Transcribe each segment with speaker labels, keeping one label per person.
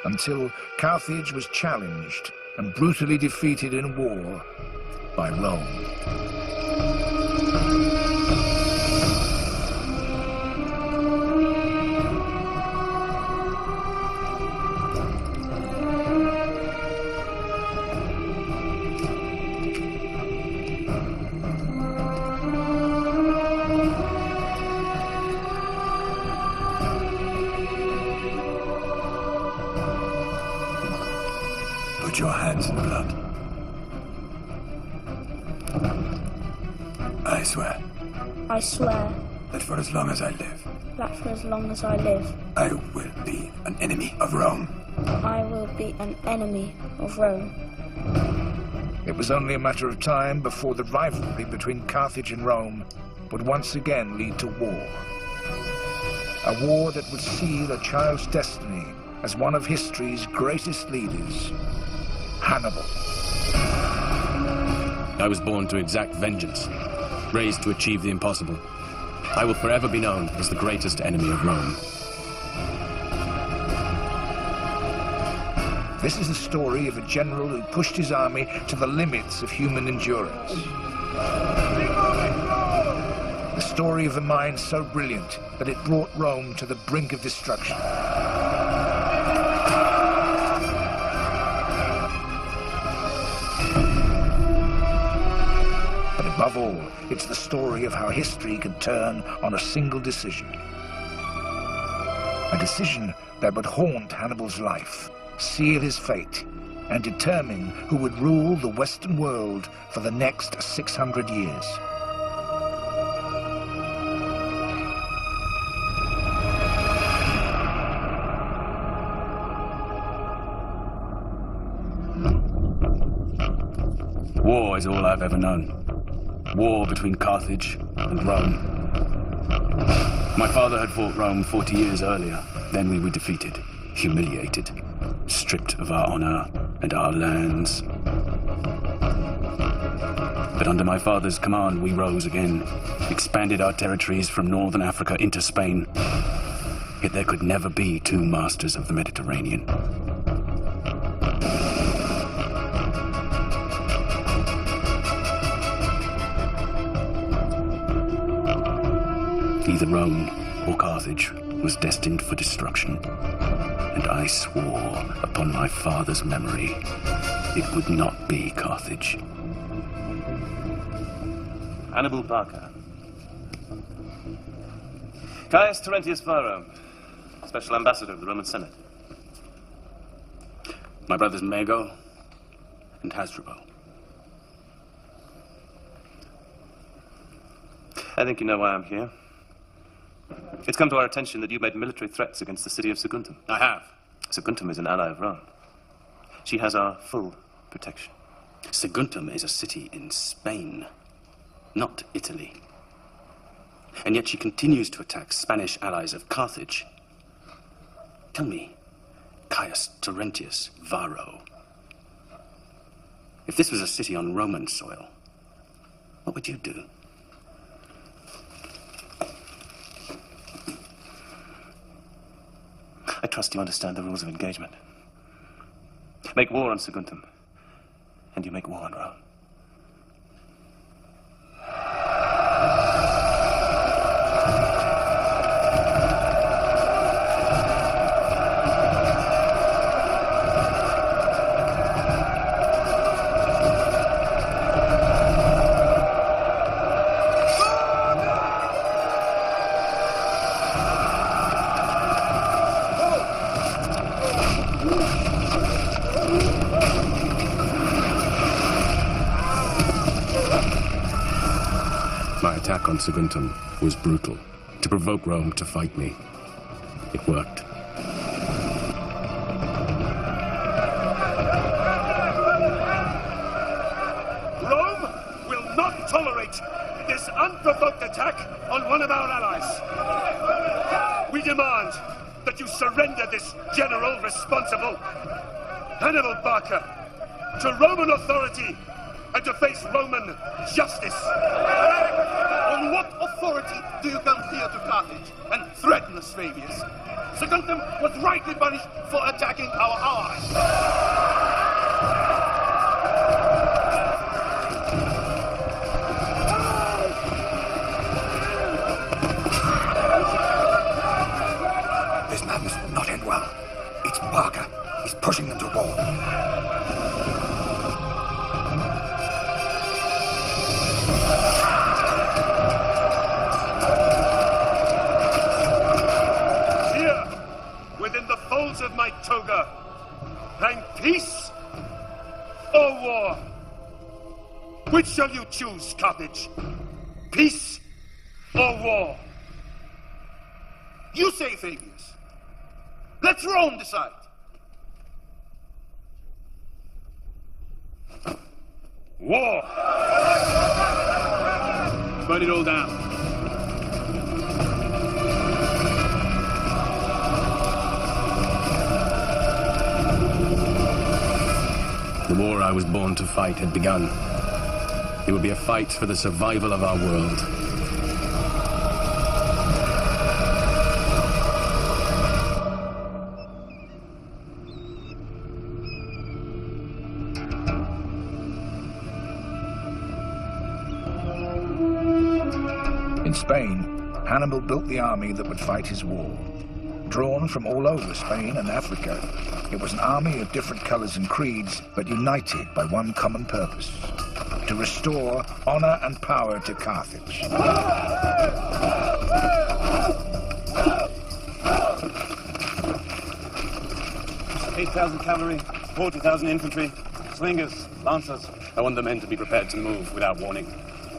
Speaker 1: until Carthage was challenged and brutally defeated in war by Rome.
Speaker 2: Put your hands in blood. I swear.
Speaker 3: I swear
Speaker 2: That for as long as I live,
Speaker 3: that for as long as I live,
Speaker 2: I will be an enemy of Rome.
Speaker 3: I will be an enemy of Rome.
Speaker 1: It was only a matter of time before the rivalry between Carthage and Rome would once again lead to war. A war that would seal a child's destiny as one of history's greatest leaders, Hannibal.
Speaker 4: I was born to exact vengeance, raised to achieve the impossible. I will forever be known as the greatest enemy of Rome.
Speaker 1: This is the story of a general who pushed his army to the limits of human endurance. The story of a mind so brilliant that it brought Rome to the brink of destruction. But above all, it's the story of how history could turn on a single decision. A decision that would haunt Hannibal's life, seal his fate, and determine who would rule the Western world for the next 600 years.
Speaker 4: War is all I've ever known. War between Carthage and Rome. My father had fought Rome 40 years earlier. Then we were defeated, humiliated, stripped of our honor and our lands. But under my father's command, we rose again, expanded our territories from northern Africa into Spain. Yet there could never be two masters of the Mediterranean. Either Rome or Carthage was destined for destruction, and I swore upon my father's memory it would not be Carthage.
Speaker 5: Hannibal Barca. Caius Terentius Varro, Special Ambassador of the Roman Senate.
Speaker 4: My brothers Mago and Hasdrubal.
Speaker 5: I think you know why I'm here. It's come to our attention that you made military threats against the city of Saguntum.
Speaker 4: I have.
Speaker 5: Saguntum is an ally of Rome. She has our full protection.
Speaker 4: Saguntum is a city in Spain, not Italy. And yet she continues to attack Spanish allies of Carthage. Tell me, Caius Terentius Varro, if this was a city on Roman soil, what would you do?
Speaker 5: I trust you understand the rules of engagement. Make war on Saguntum, and you make war on Rome.
Speaker 4: On Saguntum was brutal, to provoke Rome to fight me. It worked.
Speaker 6: Rome will not tolerate this unprovoked attack on one of our allies. We demand that you surrender this general responsible, Hannibal Barca, to Roman authority and to face Roman justice. On what authority do you come here to Carthage and threaten us, Fabius? Secundum was rightly punished for attacking our allies.
Speaker 2: This madness will not end well. It's Barker. He's pushing them to war.
Speaker 6: Within the folds of my toga, hang peace or war? Which shall you choose, Carthage? Peace or war? You say, Fabius. Let Rome decide. War!
Speaker 4: Burn it all down. The war I was born to fight had begun. It would be a fight for the survival of our world.
Speaker 1: In Spain, Hannibal built the army that would fight his war. Drawn from all over Spain and Africa, it was an army of different colors and creeds, but united by one common purpose: to restore honor and power to Carthage.
Speaker 5: 8,000 cavalry, 40,000 infantry, slingers, lancers.
Speaker 4: I want the men to be prepared to move without warning.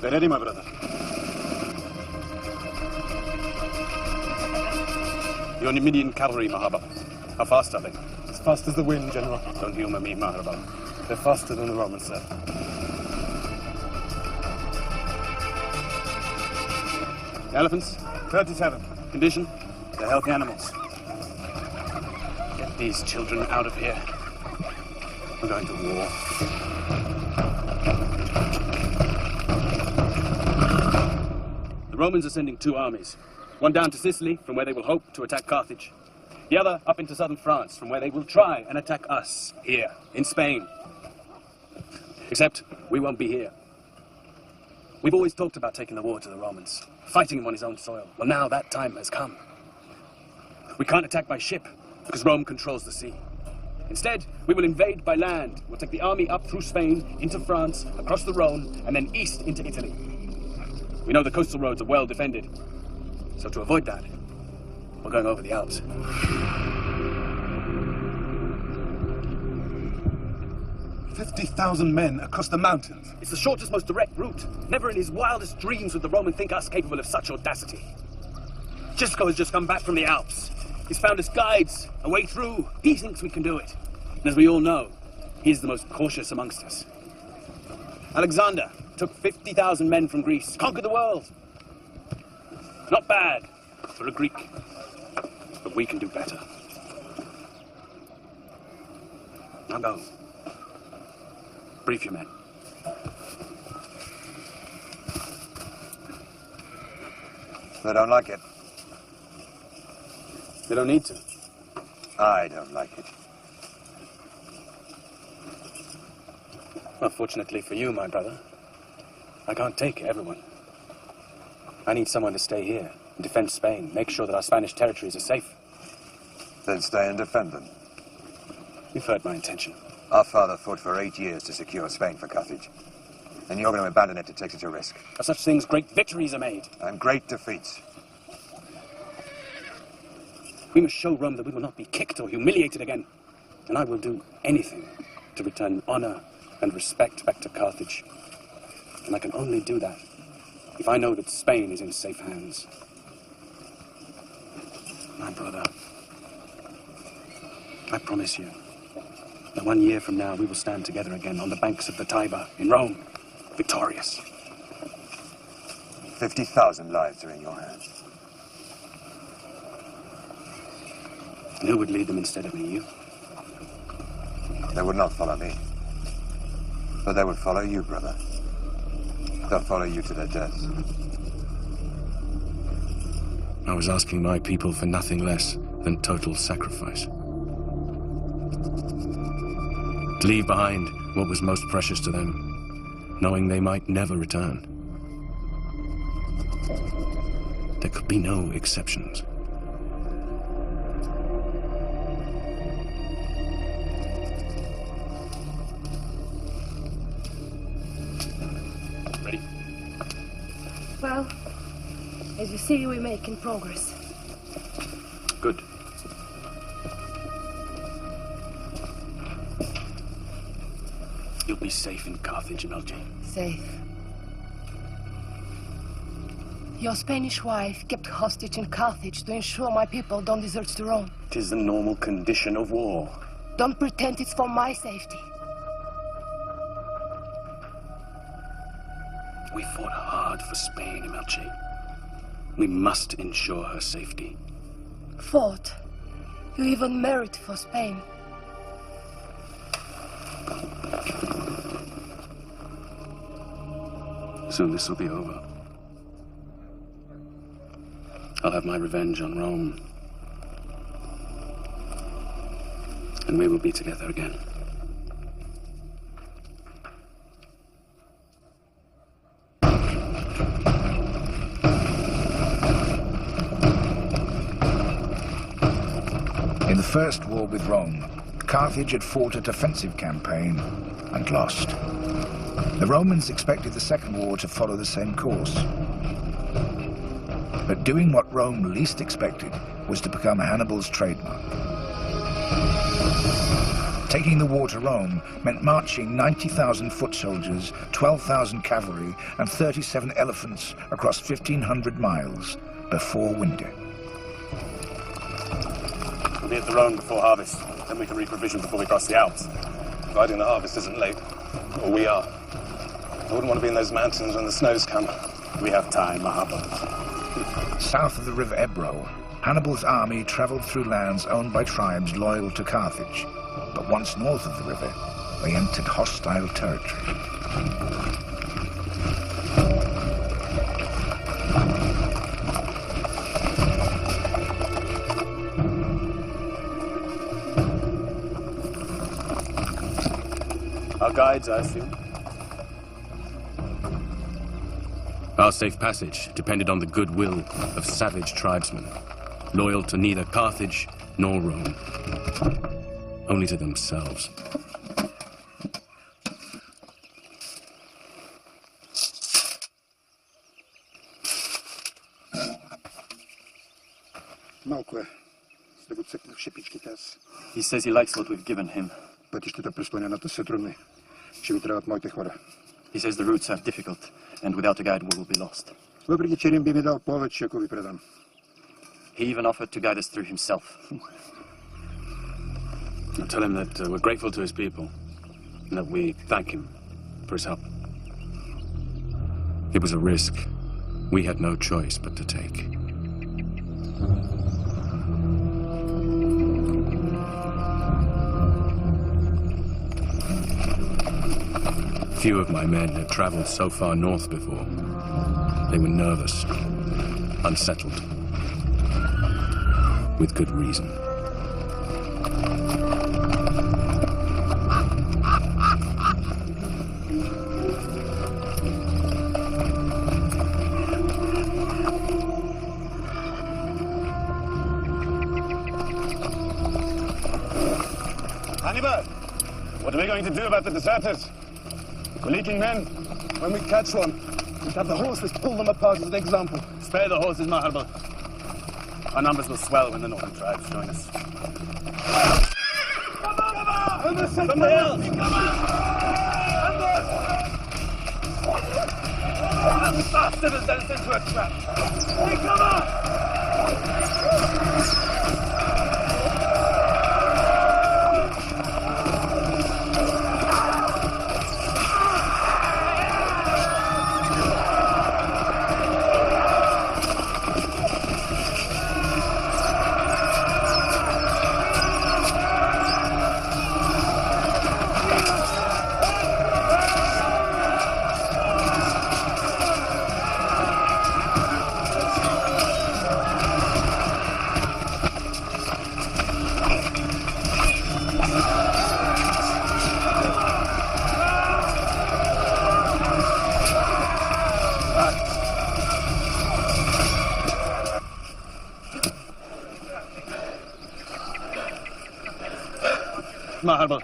Speaker 5: They're ready, my brother.
Speaker 4: Your Numidian cavalry, Mahaba. How fast are they?
Speaker 5: As fast as the wind, General.
Speaker 4: Don't humor me, Mahaba.
Speaker 5: They're faster than the Romans, sir.
Speaker 4: Elephants?
Speaker 5: 37.
Speaker 4: Condition?
Speaker 5: They're healthy animals.
Speaker 4: Get these children out of here. We're going to war. The Romans are sending two armies. One down to Sicily, from where they will hope to attack Carthage. The other up into southern France, from where they will try and attack us, here, in Spain. Except, we won't be here. We've always talked about taking the war to the Romans, fighting him on his own soil. Well, now that time has come. We can't attack by ship, because Rome controls the sea. Instead, we will invade by land. We'll take the army up through Spain, into France, across the Rhone, and then east into Italy. We know the coastal roads are well defended. So to avoid that, we're going over the Alps.
Speaker 5: 50,000 men across the mountains.
Speaker 4: It's the shortest, most direct route. Never in his wildest dreams would the Roman think us capable of such audacity. Gisco has just come back from the Alps. He's found us guides, a way through. He thinks we can do it. And as we all know, he's the most cautious amongst us. Alexander took 50,000 men from Greece, conquered the world. Not bad for a Greek, but we can do better. Now go. Brief your men.
Speaker 2: They don't like it.
Speaker 4: They don't need to.
Speaker 2: I don't like it.
Speaker 4: Well, fortunately for you, my brother, I can't take everyone. I need someone to stay here and defend Spain, make sure that our Spanish territories are safe.
Speaker 2: Then stay and defend them.
Speaker 4: You've heard my intention.
Speaker 2: Our father fought for 8 years to secure Spain for Carthage. And you're going to abandon it to take such a risk.
Speaker 4: Of such things, great victories are made.
Speaker 2: And great defeats.
Speaker 4: We must show Rome that we will not be kicked or humiliated again. And I will do anything to return honor and respect back to Carthage. And I can only do that if I know that Spain is in safe hands. My brother, I promise you that 1 year from now we will stand together again on the banks of the Tiber in Rome, victorious.
Speaker 2: 50,000 lives are in your hands.
Speaker 4: And who would lead them instead of me, you?
Speaker 2: They would not follow me. But they would follow you, brother. They'll follow you to their deaths.
Speaker 4: I was asking my people for nothing less than total sacrifice. To leave behind what was most precious to them, knowing they might never return. There could be no exceptions.
Speaker 5: Ready?
Speaker 7: Well, as you see, we're making progress.
Speaker 4: Good. You'll be safe in Carthage, MLG.
Speaker 7: Safe. Your Spanish wife kept hostage in Carthage to ensure my people don't desert to Rome.
Speaker 5: It is the normal condition of war.
Speaker 7: Don't pretend it's for my safety.
Speaker 4: We fought hard for Spain, MLG. We must ensure her safety.
Speaker 7: Fought. You even married for Spain.
Speaker 4: Soon this will be over. I'll have my revenge on Rome. And we will be together again.
Speaker 1: In the first war with Rome, Carthage had fought a defensive campaign and lost. The Romans expected the second war to follow the same course. But doing what Rome least expected was to become Hannibal's trademark. Taking the war to Rome meant marching 90,000 foot soldiers, 12,000 cavalry, and 37 elephants across 1,500 miles before winter.
Speaker 5: We'll be at the Rhone before harvest. Then we can reprovision before we cross the Alps. Riding the harvest isn't late. Or we are. I wouldn't want to be in those mountains when the snows come. We have time, Mahaba.
Speaker 1: South of the river Ebro, Hannibal's army traveled through lands owned by tribes loyal to Carthage. But once north of the river, they entered hostile territory.
Speaker 5: Our guides, I assume.
Speaker 4: Our safe passage depended on the goodwill of savage tribesmen, loyal to neither Carthage nor Rome, only to themselves.
Speaker 2: Малко да го цъкна в шепичките аз.
Speaker 5: He says he likes what we've given him.
Speaker 2: Пътищата през планината са трудни. Ще ми трябват моите хора.
Speaker 5: He says the routes are difficult, and without a guide we will be lost.
Speaker 2: Въпреки че Рим би ми дал повече, ако ви предам.
Speaker 5: He even offered to guide us through himself.
Speaker 4: I'll tell him that we're grateful to his people, and that we thank him for his help. It was a risk we had no choice but to take. Few of my men had traveled so far north before. They were nervous, unsettled, with good reason.
Speaker 6: Hannibal, what are we going to do about the deserters? We're leaking men. When we catch one, we have the horses pull them apart as an example.
Speaker 5: Spare the horses, Hannibal. Our numbers will swell when the northern tribes join us. Somebody else! That bastard has sent us into a trap! Hey, come on!
Speaker 4: Come on, Hannibal.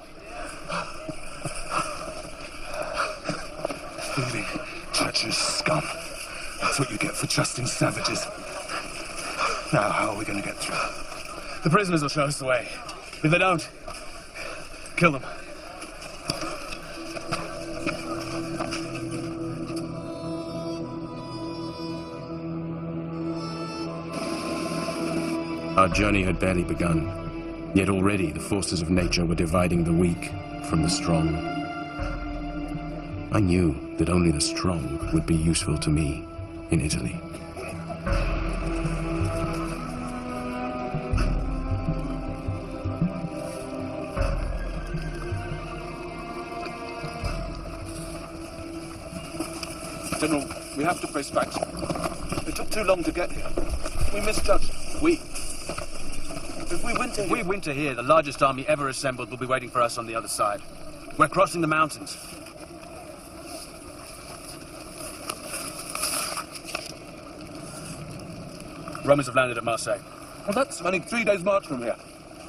Speaker 2: Thieving, treacherous scum. That's what you get for trusting savages. Now, how are we going to get through?
Speaker 4: The prisoners will show us the way. If they don't, kill them. Our journey had barely begun, yet already the forces of nature were dividing the weak from the strong. I knew that only the strong would be useful to me in Italy.
Speaker 8: General, we have to face facts. It took too long to get here. We misjudged. If we winter here, the largest army ever assembled will be waiting for us on the other side. We're crossing the mountains. Romans have landed at Marseille. Well, that's only 3 days' march from here.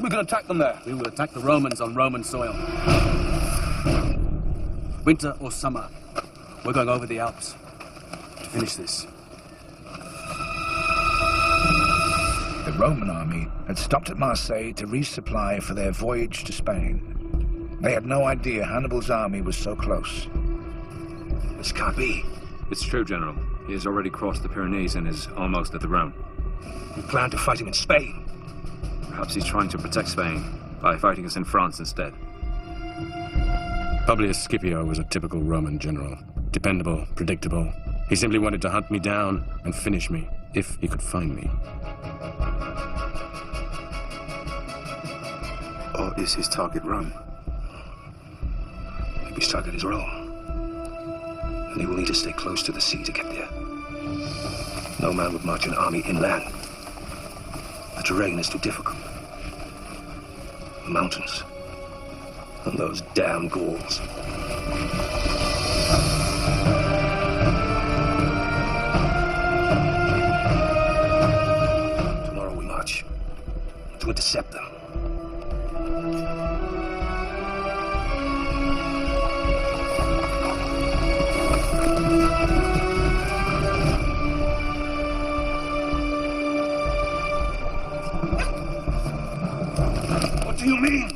Speaker 8: We can attack them there.
Speaker 4: We will attack the Romans on Roman soil. Winter or summer, we're going over the Alps to finish this.
Speaker 1: The Roman army had stopped at Marseille to resupply for their voyage to Spain. They had no idea Hannibal's army was so close.
Speaker 2: This can't be.
Speaker 9: It's true, General. He has already crossed the Pyrenees and is almost at the Rhone.
Speaker 2: We plan to fight him in Spain.
Speaker 9: Perhaps he's trying to protect Spain by fighting us in France instead.
Speaker 4: Publius Scipio was a typical Roman general. Dependable, predictable. He simply wanted to hunt me down and finish me, if he could find me.
Speaker 2: Or is his target Rome? Maybe his target is Rome. And he will need to stay close to the sea to get there. No man would march an army inland. The terrain is too difficult. The mountains. And those damn Gauls. Tomorrow we march. To intercept them.
Speaker 8: What do you mean?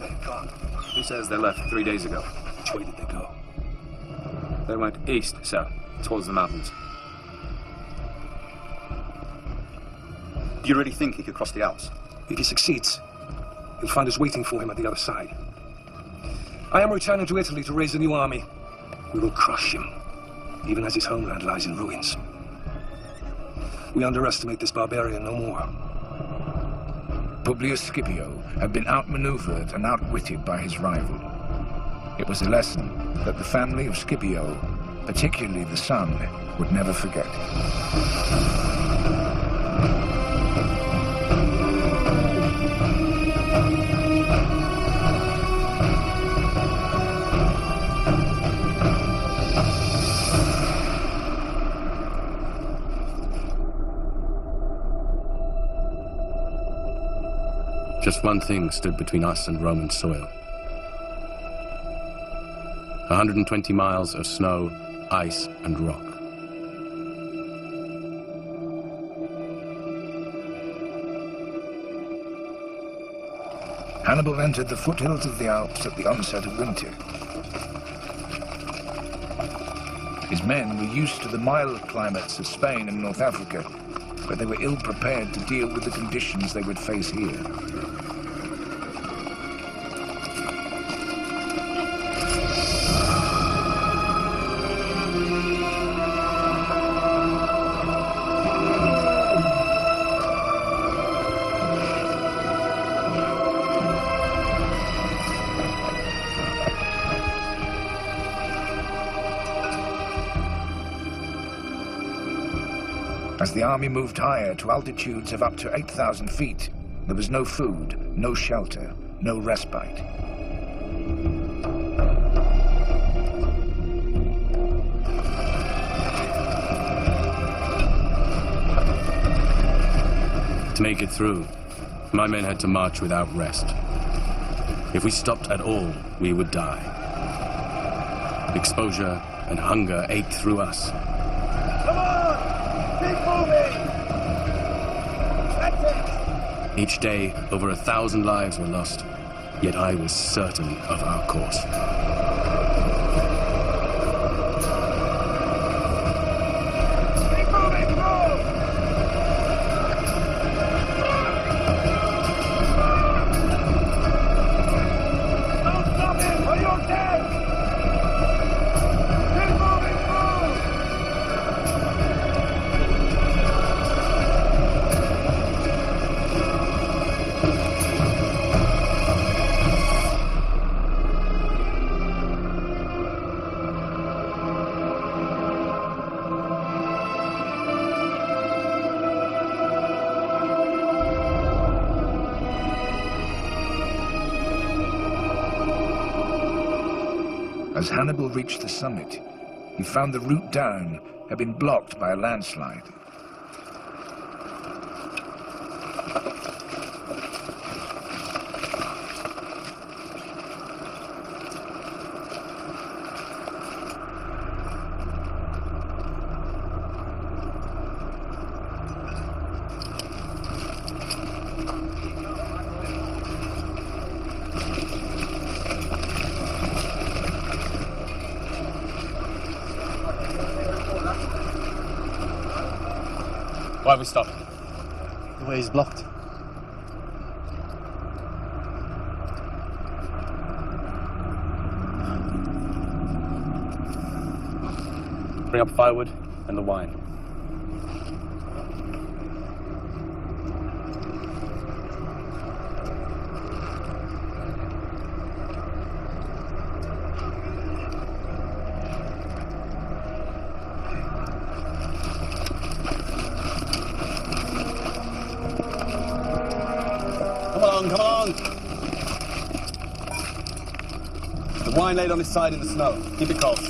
Speaker 9: He says they left 3 days ago.
Speaker 2: Which way did they go?
Speaker 9: They went east, sir, towards the mountains.
Speaker 8: Do you really think he could cross the Alps?
Speaker 2: If he succeeds, he'll find us waiting for him at the other side. I am returning to Italy to raise a new army. We will crush him, even as his homeland lies in ruins. We underestimate this barbarian no more.
Speaker 1: Publius Scipio had been outmaneuvered and outwitted by his rival. It was a lesson that the family of Scipio, particularly the son, would never forget.
Speaker 4: Just one thing stood between us and Roman soil. 120 miles of snow, ice, and rock.
Speaker 1: Hannibal entered the foothills of the Alps at the onset of winter. His men were used to the mild climates of Spain and North Africa, but they were ill-prepared to deal with the conditions they would face here. As the army moved higher to altitudes of up to 8,000 feet, there was no food, no shelter, no respite. To
Speaker 4: make it through, my men had to march without rest. If we stopped at all, we would die. Exposure and hunger ate through us.
Speaker 6: Come on! Keep moving! That's it!
Speaker 4: Each day, over 1,000 lives were lost, yet I was certain of our course.
Speaker 6: Keep moving! Move! Don't stop him or you're dead! Keep moving! Move!
Speaker 1: As Hannibal reached the summit, he found the route down had been blocked by a landslide.
Speaker 5: Why are we stopping?
Speaker 8: The way is blocked.
Speaker 5: Bring up firewood and the wine. Come on! The wine laid on its side in the snow. Keep it cold.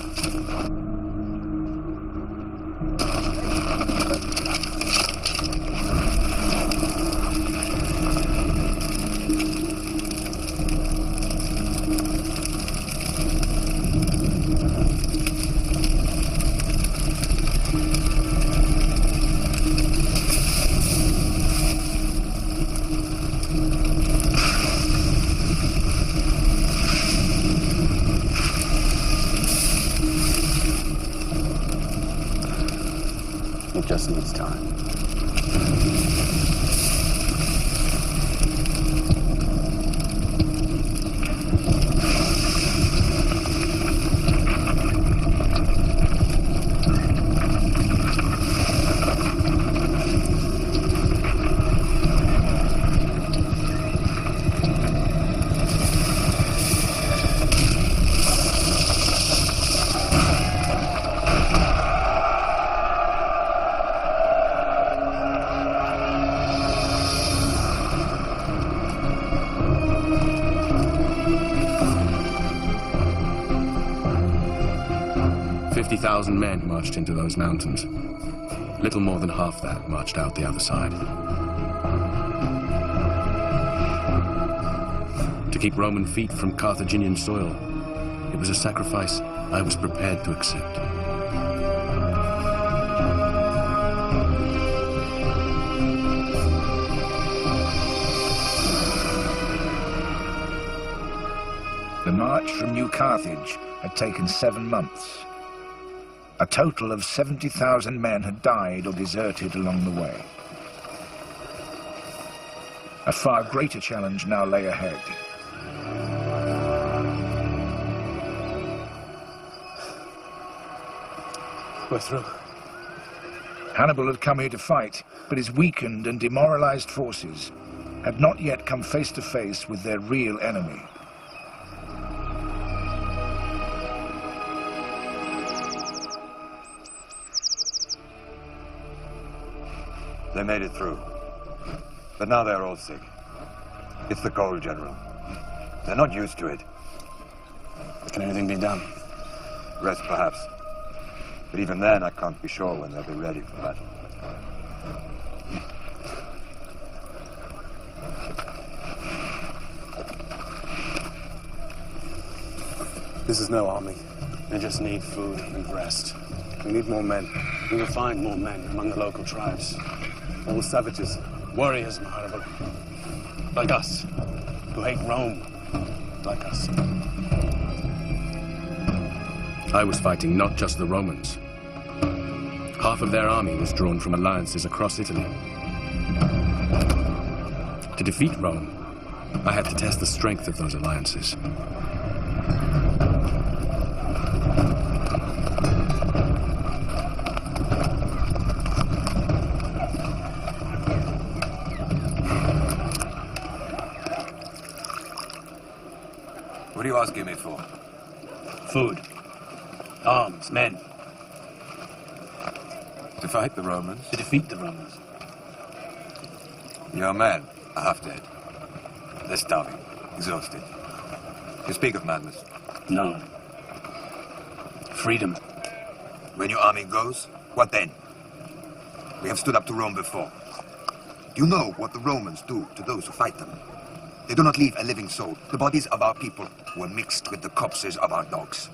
Speaker 5: It just needs time.
Speaker 4: "50,000 men marched into those mountains. Little more than half that marched out the other side. To keep Roman feet from Carthaginian soil, it was a sacrifice I was prepared to accept.
Speaker 1: The march from New Carthage had taken 7 months. A total of 70,000 men had died or deserted along the way. A far greater challenge now lay ahead.
Speaker 5: We're through.
Speaker 1: Hannibal had come here to fight, but his weakened and demoralized forces had not yet come face to face with their real enemy.
Speaker 10: They made it through. But now they're all sick. It's the cold, General. They're not used to it.
Speaker 5: Can anything be done?
Speaker 10: Rest, perhaps. But even then, I can't be sure when they'll be ready for that.
Speaker 5: This is no army. They just need food and rest. We need more men. We will find more men among the local tribes. All savages, warriors, Hannibal. Like us, who hate Rome, like us.
Speaker 4: I was fighting not just the Romans. Half of their army was drawn from alliances across Italy. To defeat Rome, I had to test the strength of those alliances.
Speaker 10: What are you asking me for?
Speaker 4: Food, arms, men.
Speaker 10: To fight the Romans?
Speaker 4: To defeat the Romans.
Speaker 10: Your men are half dead. They're starving, exhausted. You speak of madness.
Speaker 4: No. Freedom.
Speaker 2: When your army goes, what then? We have stood up to Rome before. Do you know what the Romans do to those who fight them? They do not leave a living soul. The bodies of our people were mixed with the corpses of our dogs.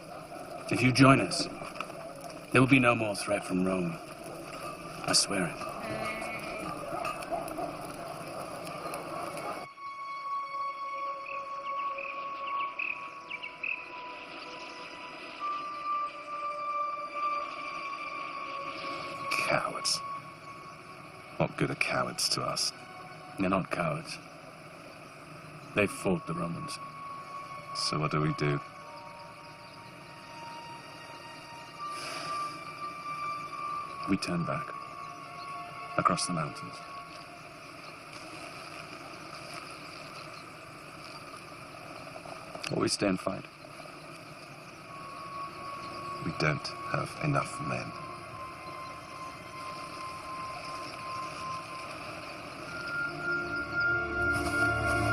Speaker 4: If you join us, there will be no more threat from Rome. I swear it.
Speaker 5: Cowards. What good are cowards to us?
Speaker 4: They're not cowards. They fought the Romans.
Speaker 5: So what do we do?
Speaker 4: We turn back. Across the mountains. Or we stay and fight.
Speaker 5: We don't have enough men.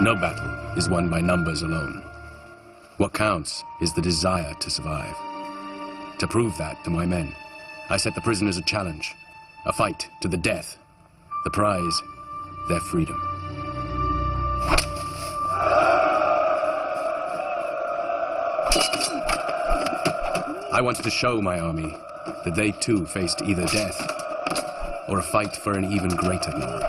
Speaker 4: No battle is won by numbers alone. What counts is the desire to survive. To prove that to my men, I set the prisoners a challenge, a fight to the death. The prize, their freedom. I wanted to show my army that they too faced either death or a fight for an even greater glory.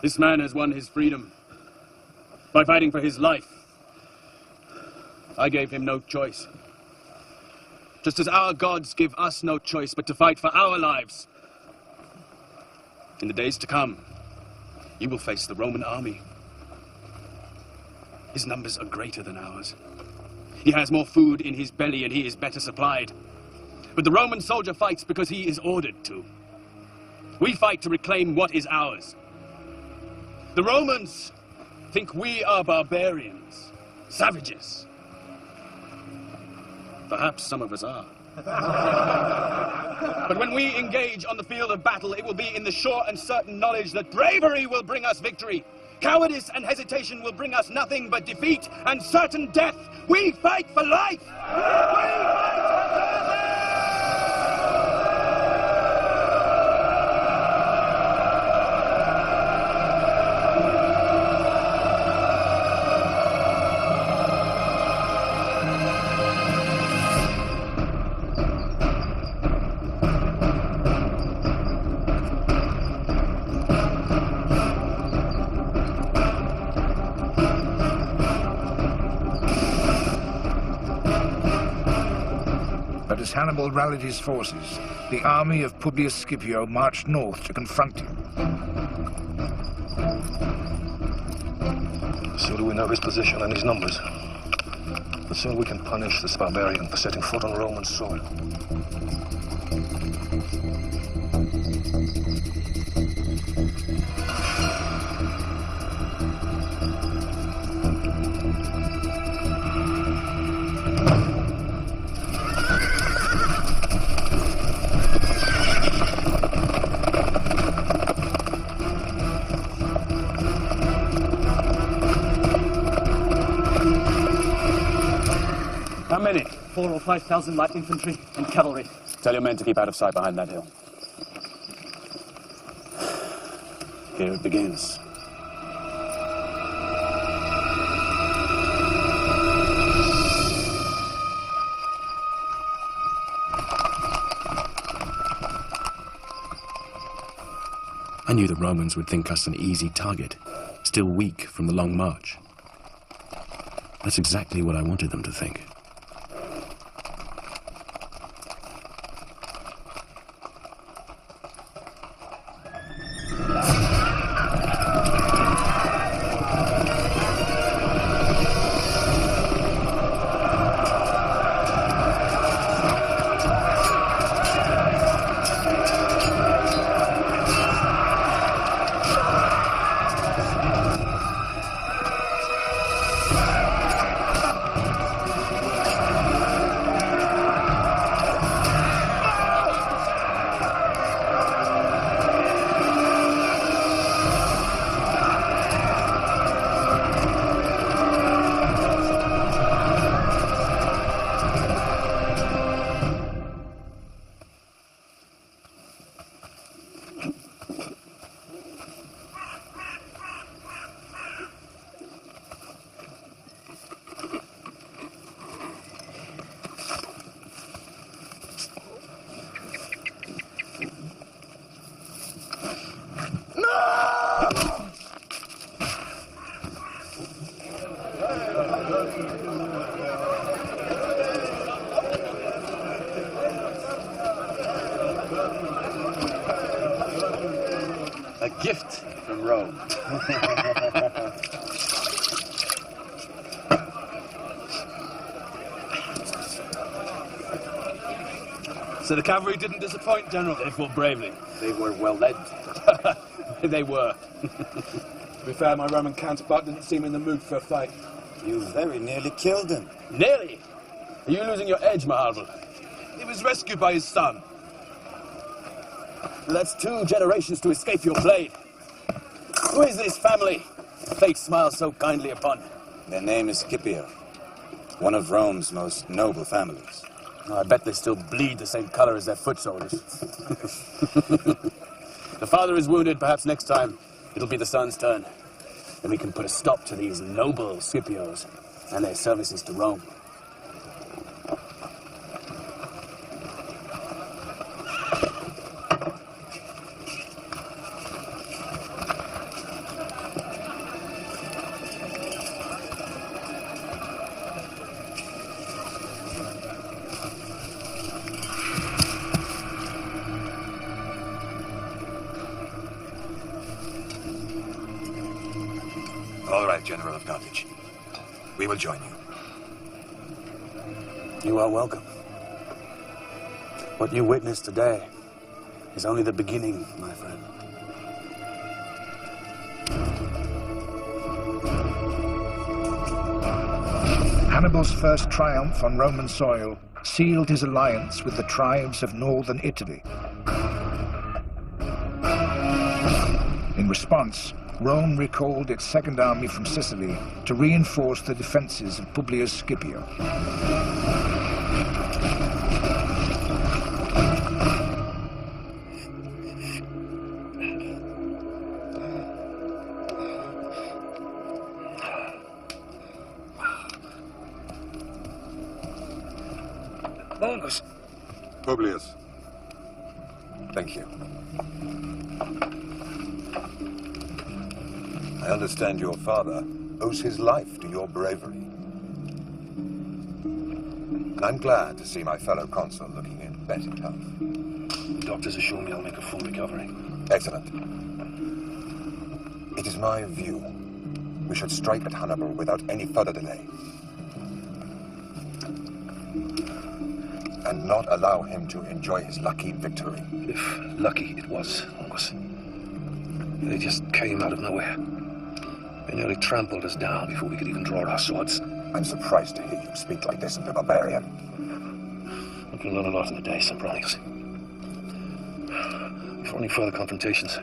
Speaker 4: This man has won his freedom by fighting for his life. I gave him no choice. Just as our gods give us no choice but to fight for our lives. In the days to come, you will face the Roman army. His numbers are greater than ours. He has more food in his belly and he is better supplied. But the Roman soldier fights because he is ordered to. We fight to reclaim what is ours. The Romans think we are barbarians, savages. Perhaps some of us are. But when we engage on the field of battle, it will be in the sure and certain knowledge that bravery will bring us victory. Cowardice and hesitation will bring us nothing but defeat and certain death. We fight for life! We fight for life!
Speaker 1: As Hannibal rallied his forces, the army of Publius Scipio marched north to confront him.
Speaker 5: The sooner we know his position and his numbers, the sooner we can punish this barbarian for setting foot on Roman soil.
Speaker 11: 4,000 or 5,000 light infantry and cavalry.
Speaker 5: Tell your men to keep out of sight behind that hill. Here it begins.
Speaker 4: I knew the Romans would think us an easy target, still weak from the long march. That's exactly what I wanted them to think.
Speaker 5: A gift from Rome.
Speaker 8: So the cavalry didn't disappoint, General?
Speaker 5: They fought bravely. They were well led. They were.
Speaker 8: To be fair, my Roman counterpart didn't seem in the mood for a fight.
Speaker 10: You very nearly killed him.
Speaker 5: Nearly? Are you losing your edge, Hannibal?
Speaker 8: He was rescued by his son.
Speaker 5: That's 2 generations to escape your blade. Who is this family fate smiles so kindly upon?
Speaker 10: Their name is Scipio, one of Rome's most noble families.
Speaker 5: I bet they still bleed the same color as their foot soldiers. The father is wounded. Perhaps next time it'll be the son's turn. Then we can put a stop to these noble Scipios and their services to Rome.
Speaker 10: All right, General of Carthage. We will join you.
Speaker 5: You are welcome. What you witnessed today is only the beginning, my friend.
Speaker 1: Hannibal's first triumph on Roman soil sealed his alliance with the tribes of northern Italy. In response, Rome recalled its second army from Sicily to reinforce the defenses of Publius Scipio.
Speaker 2: Bonus.
Speaker 10: Publius. Thank you. I understand your father owes his life to your bravery. And I'm glad to see my fellow consul looking in better health.
Speaker 2: The doctors assure me I'll make a full recovery.
Speaker 10: Excellent. It is my view we should strike at Hannibal without any further delay. And not allow him to enjoy his lucky victory.
Speaker 2: If lucky it was, August. They just came out of nowhere. They nearly trampled us down before we could even draw our swords.
Speaker 10: I'm surprised to hear you speak like this of the barbarian.
Speaker 2: We can learn a lot in the day, Sempronius. Before any further confrontations,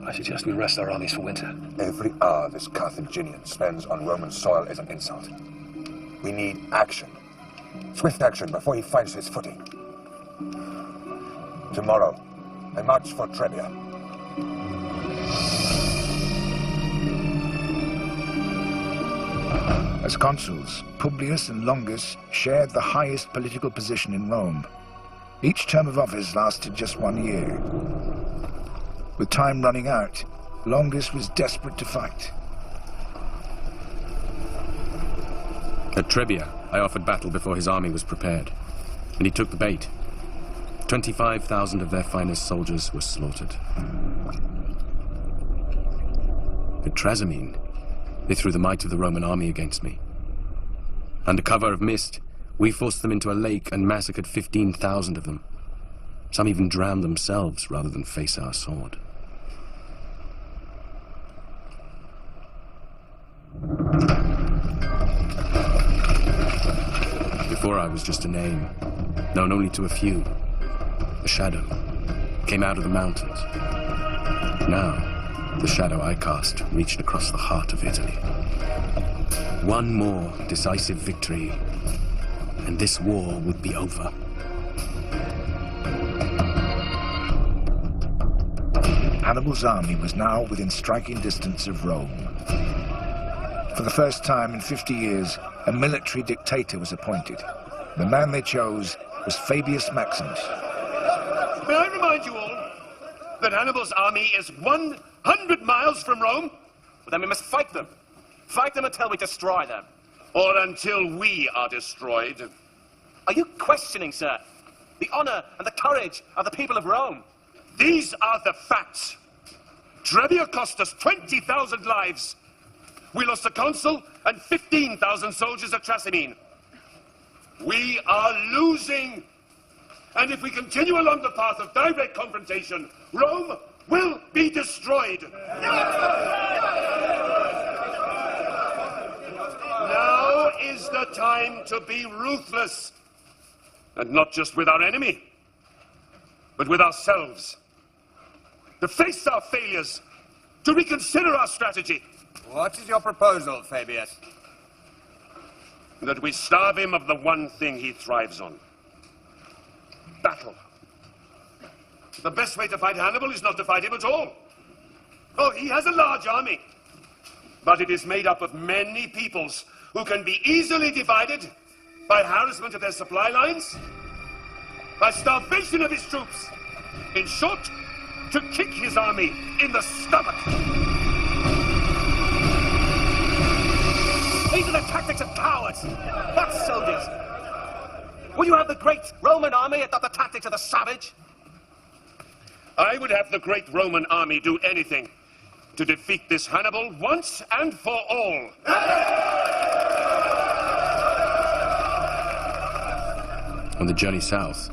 Speaker 2: I suggest we rest our armies for winter.
Speaker 10: Every hour this Carthaginian spends on Roman soil is an insult. We need action. Swift action before he finds his footing. Tomorrow, I march for Trebia.
Speaker 1: As consuls, Publius and Longus shared the highest political position in Rome. Each term of office lasted just 1 year. With time running out, Longus was desperate to fight.
Speaker 12: At Trebia, I offered battle before his army was prepared, and he took the bait. 25,000 of their finest soldiers were slaughtered. At Trasimene, they threw the might of the Roman army against me. Under cover of mist, we forced them into a lake and massacred 15,000 of them. Some even drowned themselves rather than face our sword. Before I was just a name, known only to a few. A shadow came out of the mountains. Now, the shadow I cast reached across the heart of Italy. One more decisive victory, and this war would be over.
Speaker 1: Hannibal's army was now within striking distance of Rome. For the first time in 50 years, a military dictator was appointed. The man they chose was Fabius Maximus.
Speaker 6: May I remind you all that Hannibal's army is 100 miles from Rome?
Speaker 13: Well, then we must fight them. Fight them until we destroy them.
Speaker 6: Or until we are destroyed.
Speaker 13: Are you questioning, sir, the honor and the courage of the people of Rome?
Speaker 6: These are the facts. Trebia cost us 20,000 lives. We lost a consul and 15,000 soldiers at Trasimene. We are losing. And if we continue along the path of direct confrontation, Rome will be destroyed. Now is the time to be ruthless. And not just with our enemy, but with ourselves. To face our failures, to reconsider our strategy.
Speaker 14: What is your proposal, Fabius?
Speaker 6: That we starve him of the one thing he thrives on. Battle. The best way to fight Hannibal is not to fight him at all. Oh, he has a large army. But it is made up of many peoples who can be easily divided by harassment of their supply lines, by starvation of his troops. In short, to kick his army in the stomach.
Speaker 13: These are the tactics of cowards, not soldiers. Will you have the great Roman army and not the tactics of the savage?
Speaker 6: I would have the great Roman army do anything to defeat this Hannibal once and for all.
Speaker 12: On the journey south,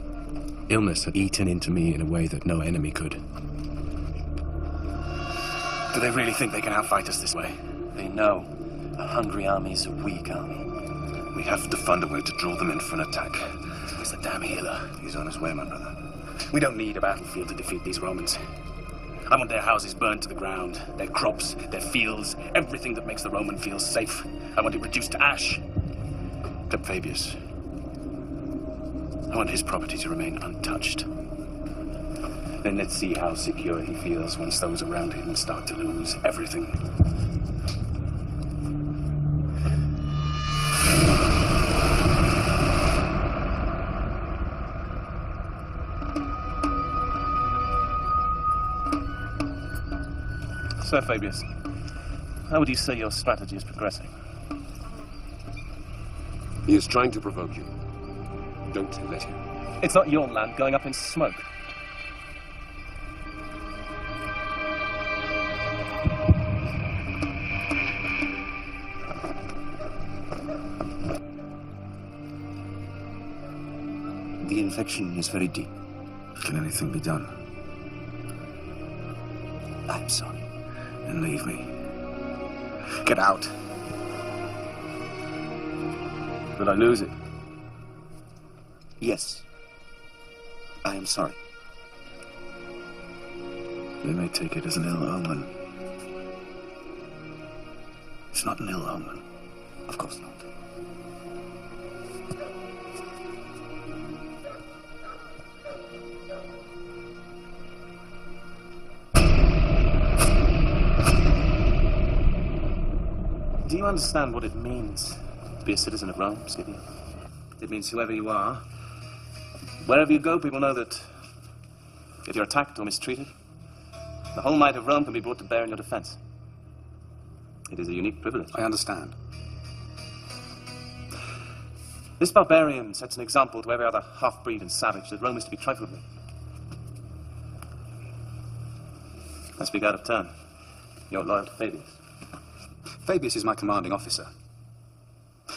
Speaker 12: illness had eaten into me in a way that no enemy could.
Speaker 4: Do they really think they can outfight us this way?
Speaker 15: They know a hungry army is a weak army.
Speaker 2: We have to find a way to draw them in for an attack.
Speaker 4: Where's the damn healer?
Speaker 2: He's on his way, my brother.
Speaker 4: We don't need a battlefield to defeat these Romans. I want their houses burned to the ground, their crops, their fields, everything that makes the Roman feel safe. I want it reduced to ash. Except Fabius. I want his property to remain untouched. Then let's see how secure he feels once those around him start to lose everything.
Speaker 15: Sir Fabius, how would you say your strategy is progressing?
Speaker 6: He is trying to provoke you. Don't let him.
Speaker 15: It's not your land going up in smoke.
Speaker 2: The infection is very deep. Can anything be done? I'm sorry. Then leave me.
Speaker 4: Get out. Will I lose it?
Speaker 2: Yes. I am sorry. They may take it as an ill omen. It's not an ill omen. Of course not.
Speaker 15: you understand what it means to be a citizen of Rome, Scipio? It means whoever you are, wherever you go, people know that if you're attacked or mistreated, the whole might of Rome can be brought to bear in your defense. It is a unique privilege.
Speaker 5: I understand.
Speaker 15: This barbarian sets an example to every other half-breed and savage that Rome is to be trifled with. I speak out of turn. You're loyal to Fabius.
Speaker 5: Fabius is my commanding officer.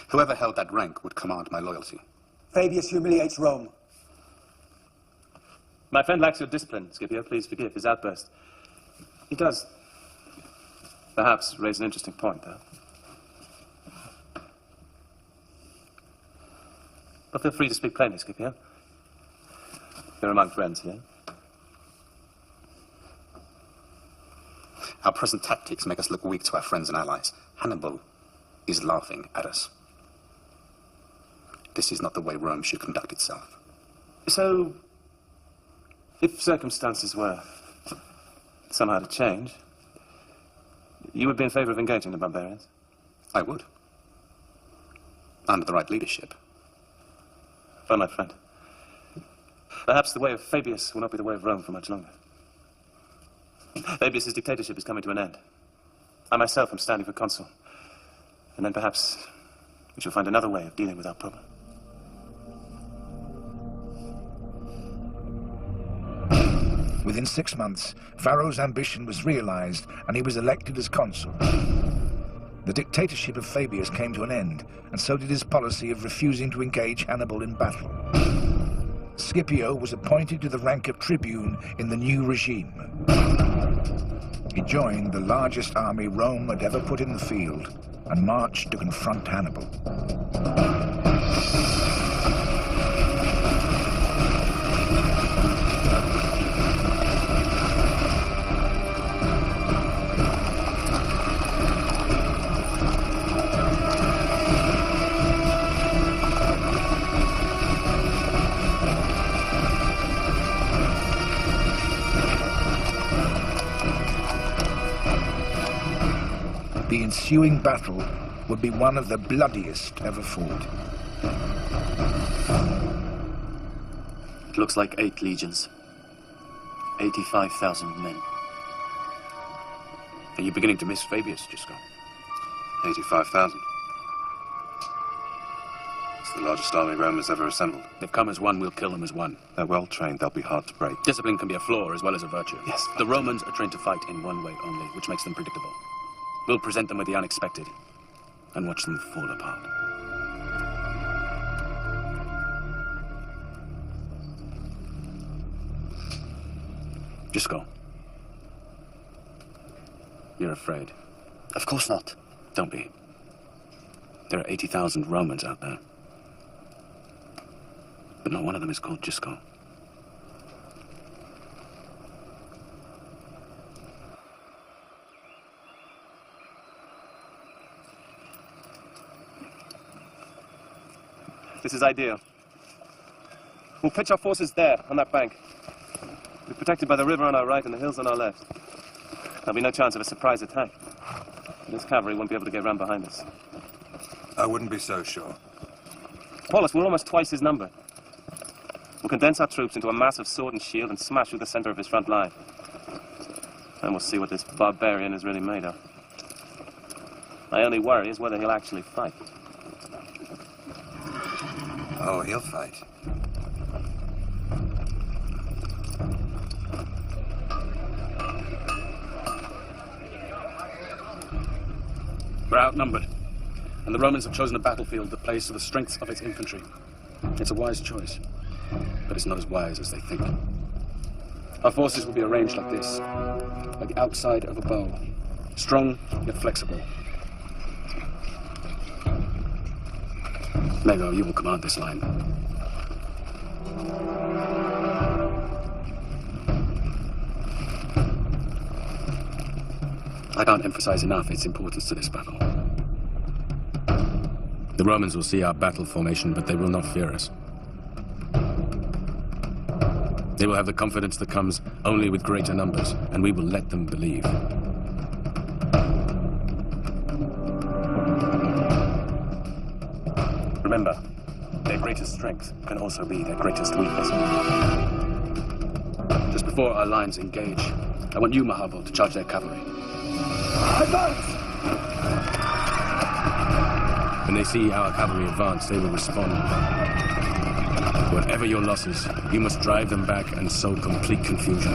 Speaker 5: Whoever held that rank would command my loyalty.
Speaker 11: Fabius humiliates Rome.
Speaker 15: My friend lacks your discipline, Scipio. Please forgive his outburst. He does perhaps raise an interesting point, though. But feel free to speak plainly, Scipio. You're among friends here.
Speaker 5: Our present tactics make us look weak to our friends and allies. Hannibal is laughing at us. This is not the way Rome should conduct itself.
Speaker 15: So, if circumstances were somehow to change, you would be in favor of engaging the barbarians?
Speaker 5: I would. Under the right leadership.
Speaker 15: Well, my friend, perhaps the way of Fabius will not be the way of Rome for much longer. Fabius's dictatorship is coming to an end. I myself am standing for consul. And then perhaps we shall find another way of dealing with our problem.
Speaker 1: Within 6 months, Varro's ambition was realized and he was elected as consul. The dictatorship of Fabius came to an end, and so did his policy of refusing to engage Hannibal in battle. Scipio was appointed to the rank of tribune in the new regime. He joined the largest army Rome had ever put in the field and marched to confront Hannibal. The ensuing battle would be one of the bloodiest ever fought.
Speaker 15: It looks like 8 legions. 85,000 men.
Speaker 12: Are you beginning to miss Fabius, Gisco?
Speaker 2: 85,000. It's the largest army Rome has ever assembled.
Speaker 12: They've come as one, we'll kill them as one.
Speaker 2: They're well trained, they'll be hard to break.
Speaker 12: Discipline can be a flaw as well as a virtue.
Speaker 2: Yes.
Speaker 12: The Romans are trained to fight in one way only, which makes them predictable. We'll present them with the unexpected and watch them fall apart. Gisco. You're afraid.
Speaker 15: Of course not.
Speaker 12: Don't be. There are 80,000 Romans out there. But not one of them is called Gisco.
Speaker 15: This is ideal. We'll pitch our forces there, on that bank. We're protected by the river on our right and the hills on our left. There'll be no chance of a surprise attack. This cavalry won't be able to get round behind us.
Speaker 10: I wouldn't be so sure.
Speaker 15: Paulus, we're almost twice his number. We'll condense our troops into a mass of sword and shield and smash through the center of his front line. Then we'll see what this barbarian is really made of. My only worry is whether he'll actually fight.
Speaker 10: Oh, he'll fight.
Speaker 12: We're outnumbered, and the Romans have chosen a battlefield that plays to the strengths of its infantry. It's a wise choice, but it's not as wise as they think. Our forces will be arranged like this, like the outside of a bow, strong yet flexible. Nego, you will command this line. I can't emphasize enough its importance to this battle. The Romans will see our battle formation, but they will not fear us. They will have the confidence that comes only with greater numbers, and we will let them believe.
Speaker 4: Remember, their greatest strength can also be their greatest weakness. Just before our lines engage, I want you, Hannibal, to charge their cavalry.
Speaker 11: Advance!
Speaker 12: When they see our cavalry advance, they will respond. Whatever your losses, you must drive them back and sow complete confusion.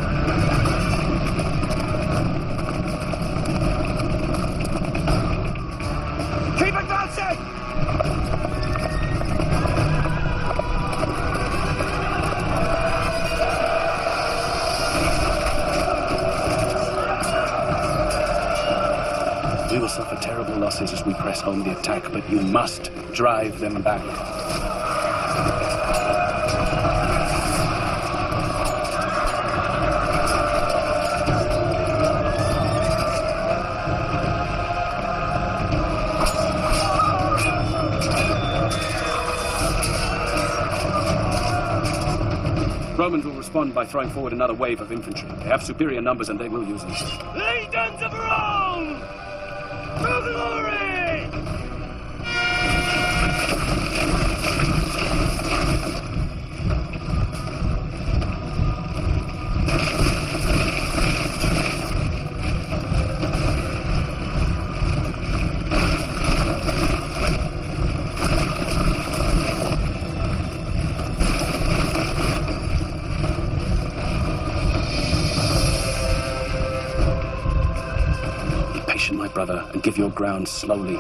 Speaker 6: Keep advancing!
Speaker 4: We will suffer terrible losses as we press home the attack, but you must drive them back. Romans will respond by throwing forward another wave of infantry. They have superior numbers and they will use them.
Speaker 6: Legions of Rome! To glory!
Speaker 4: Brother, and give your ground slowly.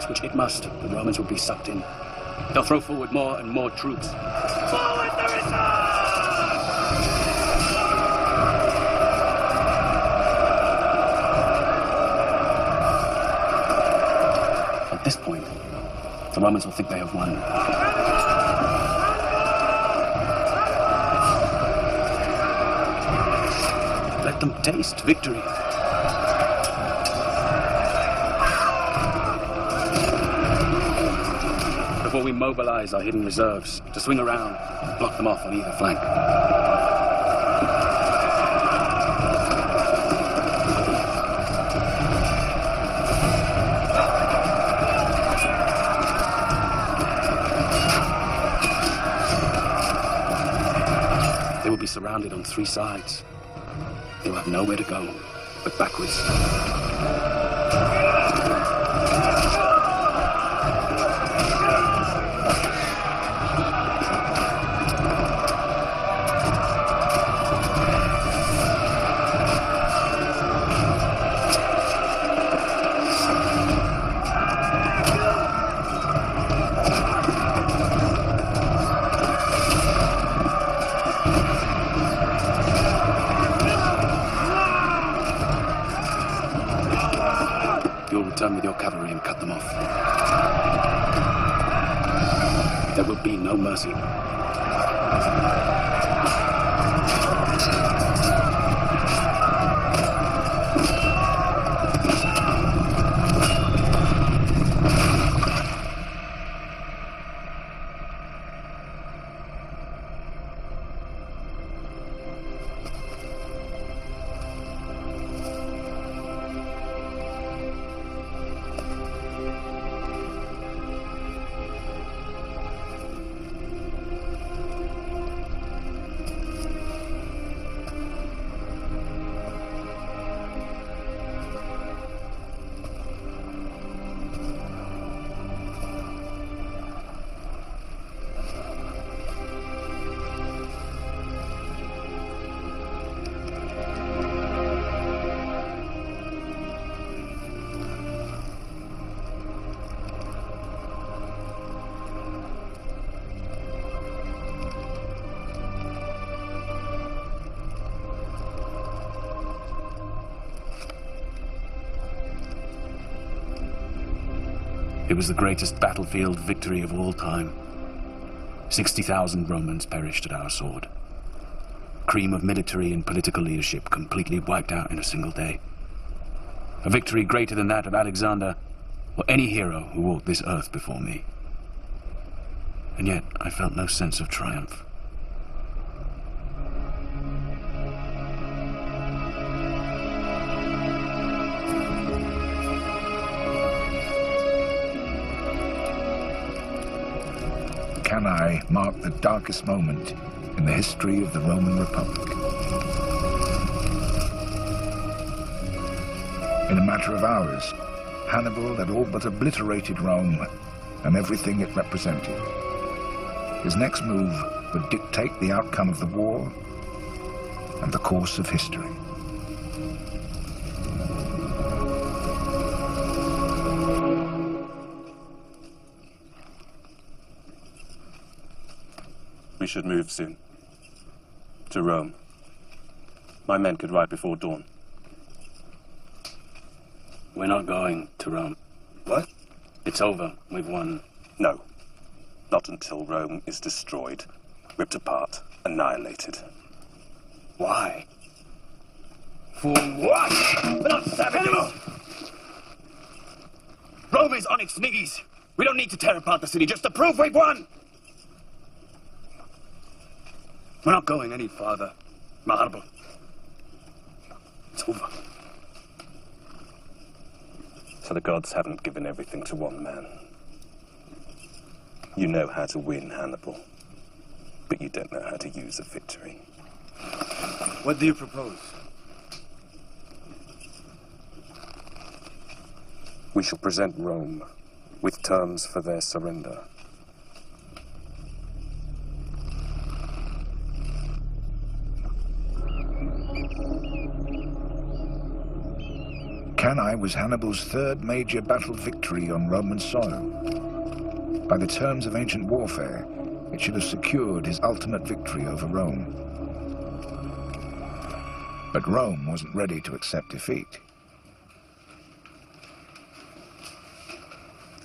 Speaker 4: Which it must, the Romans will be sucked in. They'll throw forward more and more troops.
Speaker 6: Forward the reserve!
Speaker 4: At this point, the Romans will think they have won. Let them taste victory. Before we mobilize our hidden reserves to swing around and block them off on either flank. They will be surrounded on three sides. They will have nowhere to go but backwards. Return with your cavalry and cut them off. There will be no mercy. It was the greatest battlefield victory of all time. 60,000 Romans perished at our sword. Cream of military and political leadership completely wiped out in a single day. A victory greater than that of Alexander or any hero who walked this earth before me. And yet, I felt no sense of triumph.
Speaker 1: Cannae marked the darkest moment in the history of the Roman Republic. In a matter of hours, Hannibal had all but obliterated Rome and everything it represented. His next move would dictate the outcome of the war and the course of history.
Speaker 5: We should move soon. To Rome. My men could ride before dawn.
Speaker 4: We're not going to Rome.
Speaker 5: What?
Speaker 4: It's over. We've won.
Speaker 5: No. Not until Rome is destroyed, ripped apart, annihilated.
Speaker 4: Why?
Speaker 13: For what? We're not savages! Rome is on its knees. We don't need to tear apart the city just to prove we've won! We're not going any farther, Hannibal. It's over.
Speaker 5: So the gods haven't given everything to one man. You know how to win, Hannibal, but you don't know how to use a victory.
Speaker 14: What do you propose?
Speaker 5: We shall present Rome with terms for their surrender.
Speaker 1: Cannae was Hannibal's third major battle victory on Roman soil. By the terms of ancient warfare, it should have secured his ultimate victory over Rome. But Rome wasn't ready to accept defeat.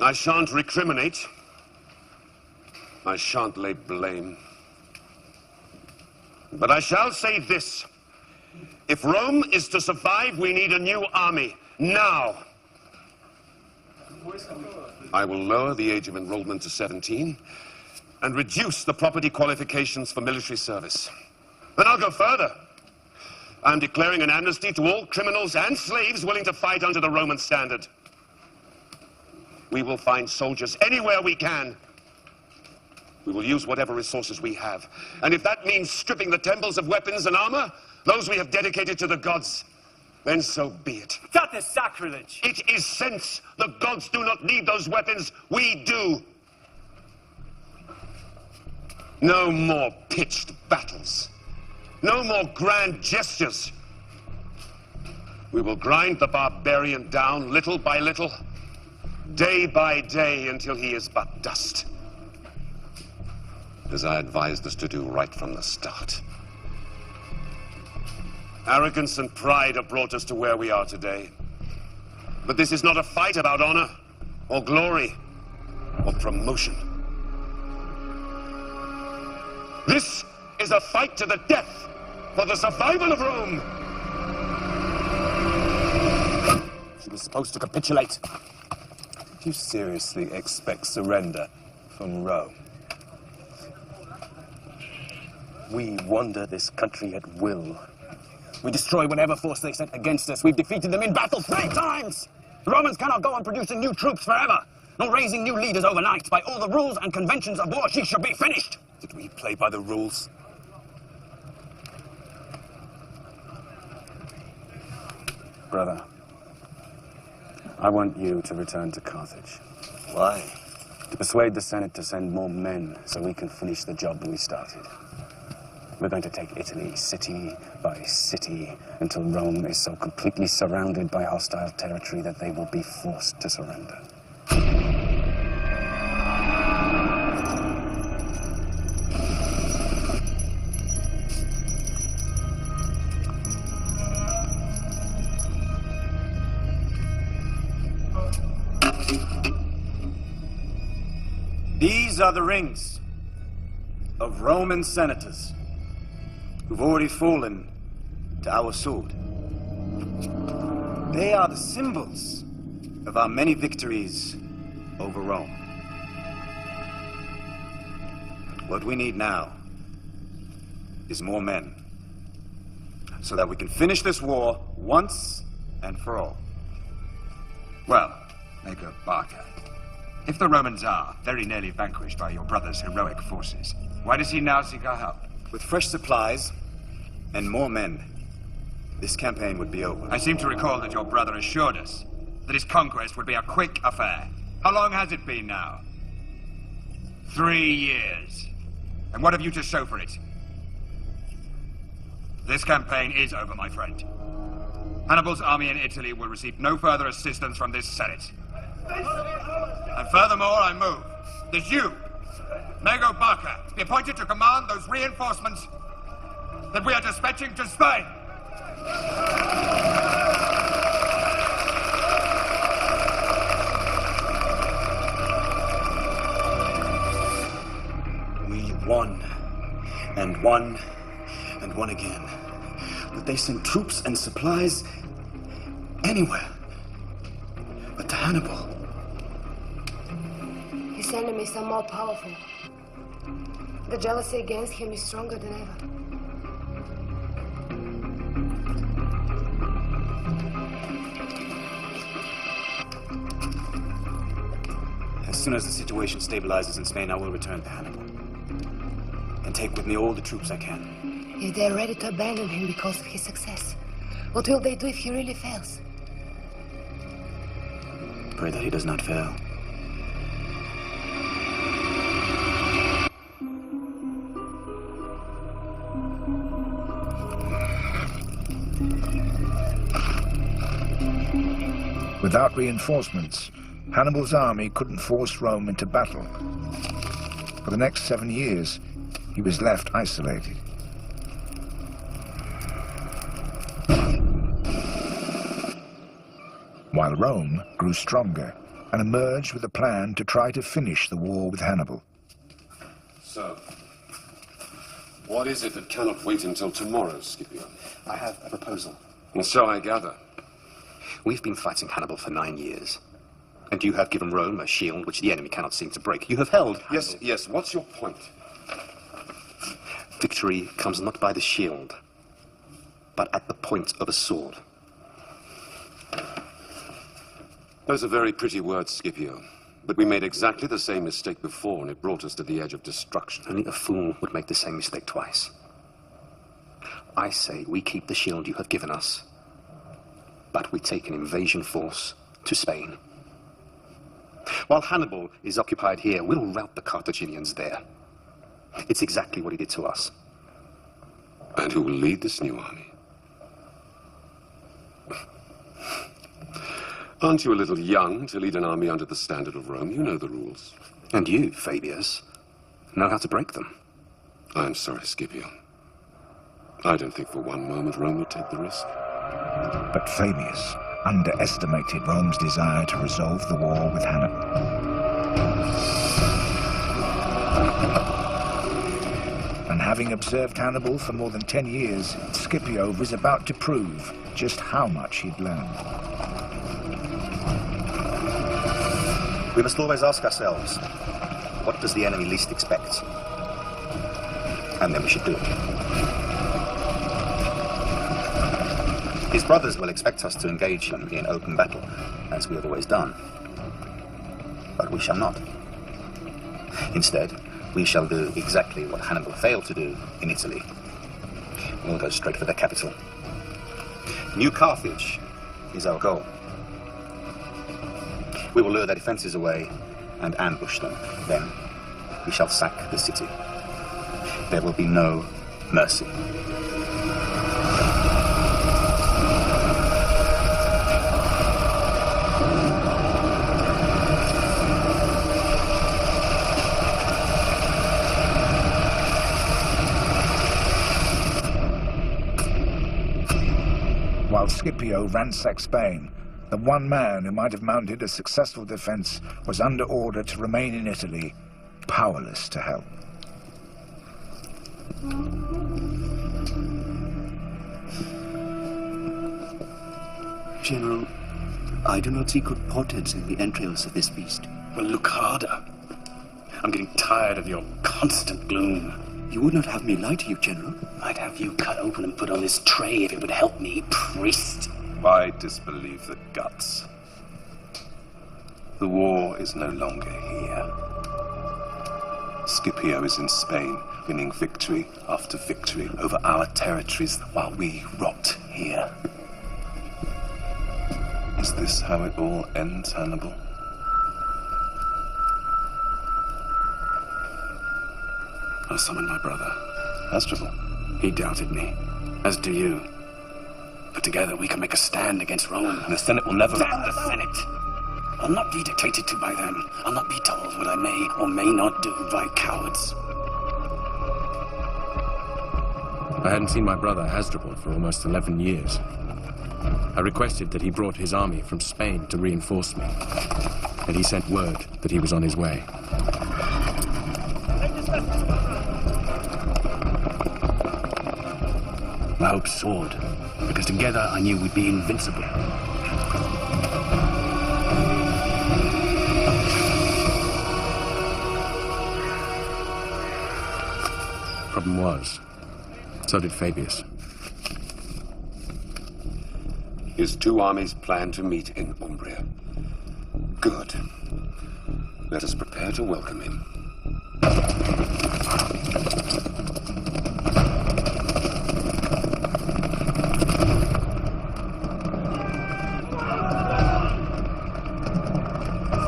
Speaker 6: I shan't recriminate. I shan't lay blame. But I shall say this. If Rome is to survive, we need a new army. Now! I will lower the age of enrollment to 17 and reduce the property qualifications for military service. Then I'll go further. I'm declaring an amnesty to all criminals and slaves willing to fight under the Roman standard. We will find soldiers anywhere we can. We will use whatever resources we have. And if that means stripping the temples of weapons and armor, those we have dedicated to the gods, then so be it.
Speaker 13: That is sacrilege!
Speaker 6: It is sense. The gods do not need those weapons. We do. No more pitched battles. No more grand gestures. We will grind the barbarian down little by little, day by day, until he is but dust. As I advised us to do right from the start. Arrogance and pride have brought us to where we are today. But this is not a fight about honor, or glory, or promotion. This is a fight to the death for the survival of Rome!
Speaker 5: She was supposed to capitulate. Did you seriously expect surrender from Rome? We wander this country at will. We destroy whatever force they sent against us. We've defeated them in battle 3 times! The Romans cannot go on producing new troops forever, nor raising new leaders overnight. By all the rules and conventions of war, she should be finished!
Speaker 14: Did we play by the rules?
Speaker 5: Brother, I want you to return to Carthage.
Speaker 14: Why?
Speaker 5: To persuade the Senate to send more men so we can finish the job we started. We're going to take Italy city by city until Rome is so completely surrounded by hostile territory that they will be forced to surrender.
Speaker 14: These are the rings. of Roman senators who've already fallen to our sword. They are the symbols of our many victories over Rome. What we need now is more men, so that we can finish this war once and for all.
Speaker 10: Well, Mago Barca, if the Romans are very nearly vanquished by your brother's heroic forces, why does he now seek our help?
Speaker 14: With fresh supplies and more men, this campaign would be over.
Speaker 10: I seem to recall that your brother assured us that his conquest would be a quick affair. How long has it been now? 3 years. And what have you to show for it? This campaign is over, my friend. Hannibal's army in Italy will receive no further assistance from this Senate. And furthermore, I move that you, Mago Barca, be appointed to command those reinforcements that we are dispatching to Spain.
Speaker 14: We won, and won, and won again. But they sent troops and supplies anywhere but to Hannibal.
Speaker 7: His enemies are more powerful. The jealousy against him is stronger than ever.
Speaker 14: As soon as the situation stabilizes in Spain, I will return to Hannibal and take with me all the troops I can.
Speaker 7: If they're ready to abandon him because of his success, what will they do if he really fails?
Speaker 14: Pray that he does not fail.
Speaker 1: Without reinforcements, Hannibal's army couldn't force Rome into battle. For the next 7 years, he was left isolated. While Rome grew stronger and emerged with a plan to try to finish the war with Hannibal.
Speaker 16: So, what is it that cannot wait until tomorrow, Scipio?
Speaker 2: I have a proposal.
Speaker 16: And so I gather.
Speaker 2: We've been fighting Hannibal for 9 years. And you have given Rome a shield which the enemy cannot seem to break. You have held Hannibal.
Speaker 16: Yes, what's your point?
Speaker 2: Victory comes not by the shield, but at the point of a sword.
Speaker 16: Those are very pretty words, Scipio. But we made exactly the same mistake before, and it brought us to the edge of destruction.
Speaker 2: Only a fool would make the same mistake twice. I say we keep the shield you have given us, but we take an invasion force to Spain. While Hannibal is occupied here, we'll rout the Carthaginians there. It's exactly what he did to us.
Speaker 16: And who will lead this new army? Aren't you a little young to lead an army under the standard of Rome? You know the rules.
Speaker 2: And you, Fabius, know how to break them.
Speaker 16: I'm sorry, Scipio. I don't think for one moment Rome would take the risk.
Speaker 1: But Fabius underestimated Rome's desire to resolve the war with Hannibal. And having observed Hannibal for more than 10 years, Scipio was about to prove just how much he'd learned.
Speaker 2: We must always ask ourselves, what does the enemy least expect? And then we should do it. His brothers will expect us to engage him in open battle, as we have always done. But we shall not. Instead, we shall do exactly what Hannibal failed to do in Italy. We'll go straight for the capital. New Carthage is our goal. We will lure their defenses away and ambush them. Then we shall sack the city. There will be no mercy.
Speaker 1: While Scipio ransacked Spain, the one man who might have mounted a successful defense was under order to remain in Italy, powerless to help.
Speaker 14: General, I do not see good portents in the entrails of this beast.
Speaker 15: Well, look harder. I'm getting tired of your constant gloom.
Speaker 14: You would not have me lie to you, General.
Speaker 15: I'd have you cut open and put on this tray if it would help me, priest.
Speaker 2: Why disbelieve the guts? The war is no longer here. Scipio is in Spain, winning victory after victory over our territories while we rot here. Is this how it all ends, Hannibal?
Speaker 4: I'll summon my brother, Hannibal. He doubted me, as do you. But together we can make a stand against Rome.
Speaker 15: And the Senate will never...
Speaker 4: Damn the Senate! I'll not be dictated to by them. I'll not be told what I may or may not do by cowards.
Speaker 12: I hadn't seen my brother Hasdrubal for almost 11 years. I requested that he brought his army from Spain to reinforce me, and he sent word that he was on his way.
Speaker 4: My hopes soared, because together I knew we'd be invincible.
Speaker 12: Problem was, so did Fabius.
Speaker 16: His two armies plan to meet in Umbria. Good. Let us prepare to welcome him.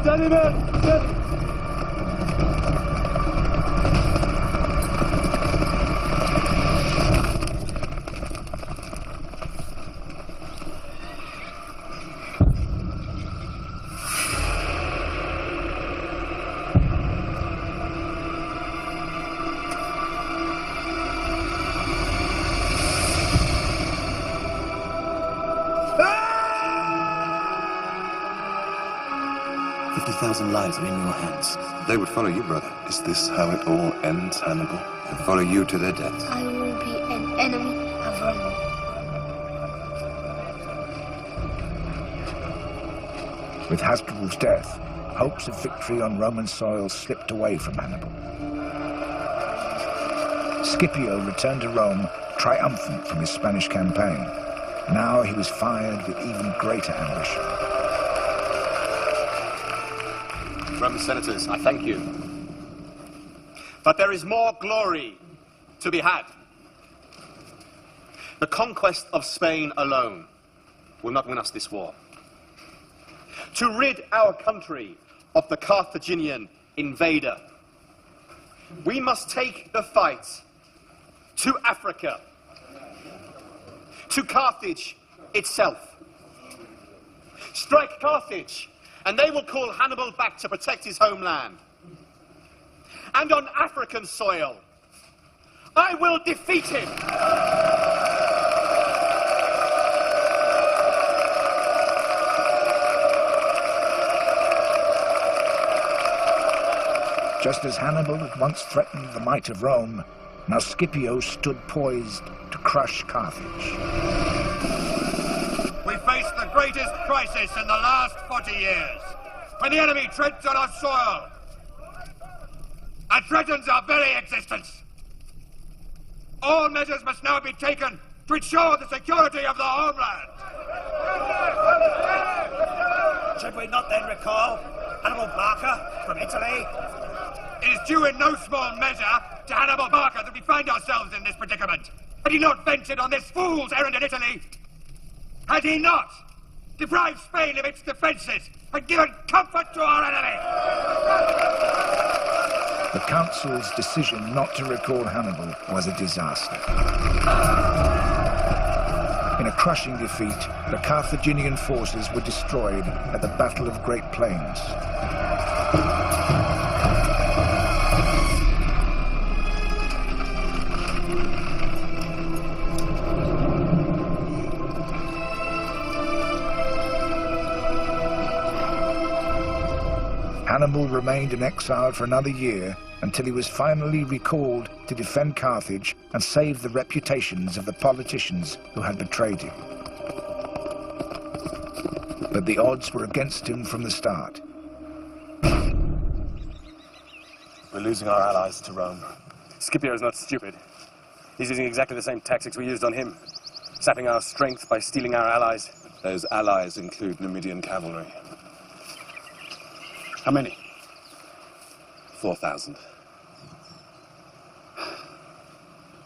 Speaker 6: Steady, men! Steady!
Speaker 14: Lives are in your hands.
Speaker 16: They would follow you, brother.
Speaker 2: Is this how it all ends, Hannibal?
Speaker 16: And follow you to their death.
Speaker 3: I will be an enemy of Rome.
Speaker 1: With Hasdrubal's death, hopes of victory on Roman soil slipped away from Hannibal. Scipio returned to Rome triumphant from his Spanish campaign. Now he was fired with even greater ambition.
Speaker 13: Roman senators, I thank you. But there is more glory to be had. The conquest of Spain alone will not win us this war. To rid our country of the Carthaginian invader, we must take the fight to Africa, to Carthage itself. Strike Carthage, and they will call Hannibal back to protect his homeland. And on African soil, I will defeat him!
Speaker 1: Just as Hannibal had once threatened the might of Rome, now Scipio stood poised to crush Carthage.
Speaker 10: We face the greatest crisis in the last 40 years, when the enemy treads on our soil and threatens our very existence. All measures must now be taken to ensure the security of the homeland.
Speaker 13: Should we not then recall Hannibal Barca from Italy?
Speaker 10: It is due in no small measure to Hannibal Barca that we find ourselves in this predicament. Had he not ventured on this fool's errand in Italy, had he not deprived Spain of its defenses and given comfort to our enemy?
Speaker 1: The council's decision not to recall Hannibal was a disaster. In a crushing defeat, the Carthaginian forces were destroyed at the Battle of Great Plains. Hannibal remained in exile for another year until he was finally recalled to defend Carthage and save the reputations of the politicians who had betrayed him. But the odds were against him from the start.
Speaker 5: We're losing our allies to Rome. Scipio is not stupid. He's using exactly the same tactics we used on him, sapping our strength by stealing our allies.
Speaker 8: Those allies include Numidian cavalry.
Speaker 5: How many?
Speaker 8: 4,000.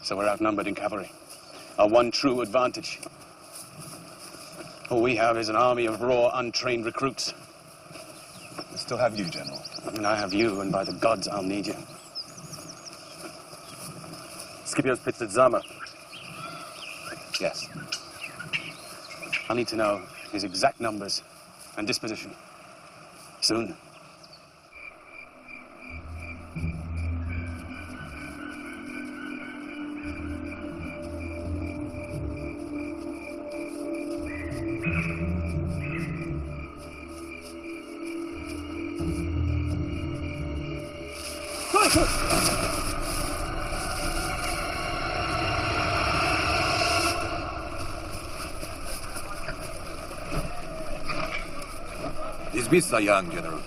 Speaker 5: So we're outnumbered in cavalry. Our one true advantage. All we have is an army of raw, untrained recruits.
Speaker 8: We still have you, General.
Speaker 5: And I have you, and by the gods, I'll need you. Scipio's pitched at Zama.
Speaker 8: Yes.
Speaker 5: I need to know his exact numbers and disposition. Soon.
Speaker 16: These beasts are young, General.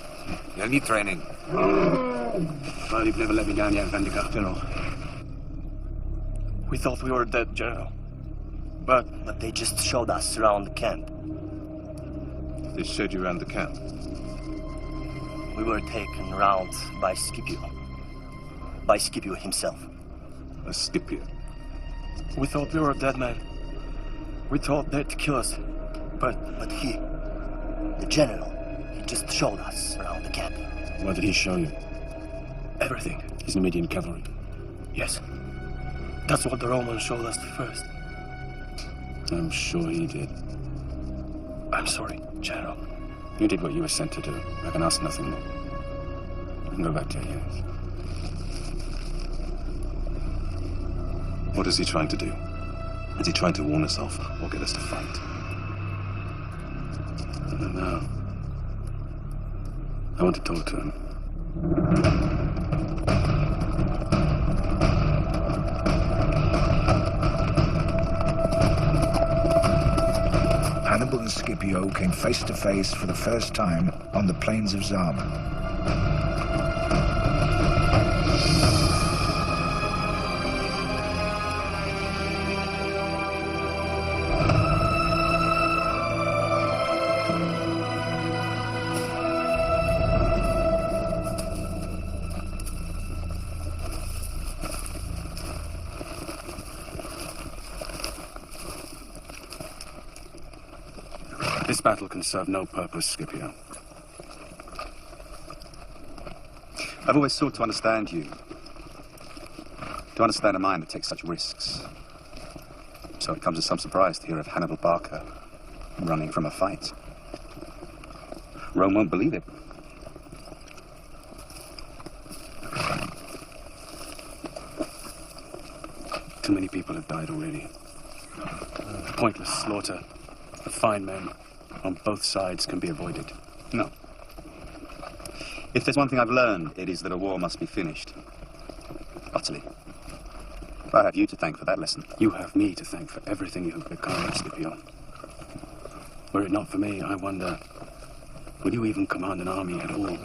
Speaker 16: They'll need training.
Speaker 5: Well, you've never let me down yet, Vendica, General. We thought we were dead, General. But
Speaker 17: they just showed us around the camp.
Speaker 8: They showed you around the camp?
Speaker 17: We were taken around by Scipio. By Scipio himself.
Speaker 8: A Scipio?
Speaker 5: We thought we were dead men. We thought they'd kill us. But
Speaker 17: he, the general, he just showed us around the camp.
Speaker 12: What did he show you?
Speaker 5: Everything.
Speaker 12: His Numidian cavalry?
Speaker 5: Yes. That's what the Romans showed us first.
Speaker 12: I'm sure he did.
Speaker 5: I'm sorry, General.
Speaker 12: You did what you were sent to do. I can ask nothing more. You can go back to your units.
Speaker 8: What is he trying to do? Is he trying to warn us off or get us to fight?
Speaker 12: I don't know. I want to talk to him.
Speaker 1: Hannibal and Scipio came face to face for the first time on the plains of Zama.
Speaker 12: This battle can serve no purpose, Scipio.
Speaker 18: I've always sought to understand you. To understand a mind that takes such risks. So it comes as some surprise to hear of Hannibal Barca running from a fight. Rome won't believe it.
Speaker 12: Too many people have died already.
Speaker 5: Pointless slaughter of fine men on both sides can be avoided.
Speaker 18: No. If there's one thing I've learned, it is that a war must be finished. Utterly. I have you to thank for that lesson.
Speaker 12: You have me to thank for everything you have become, Scipio. Were it not for me, I wonder, would you even command an army at all?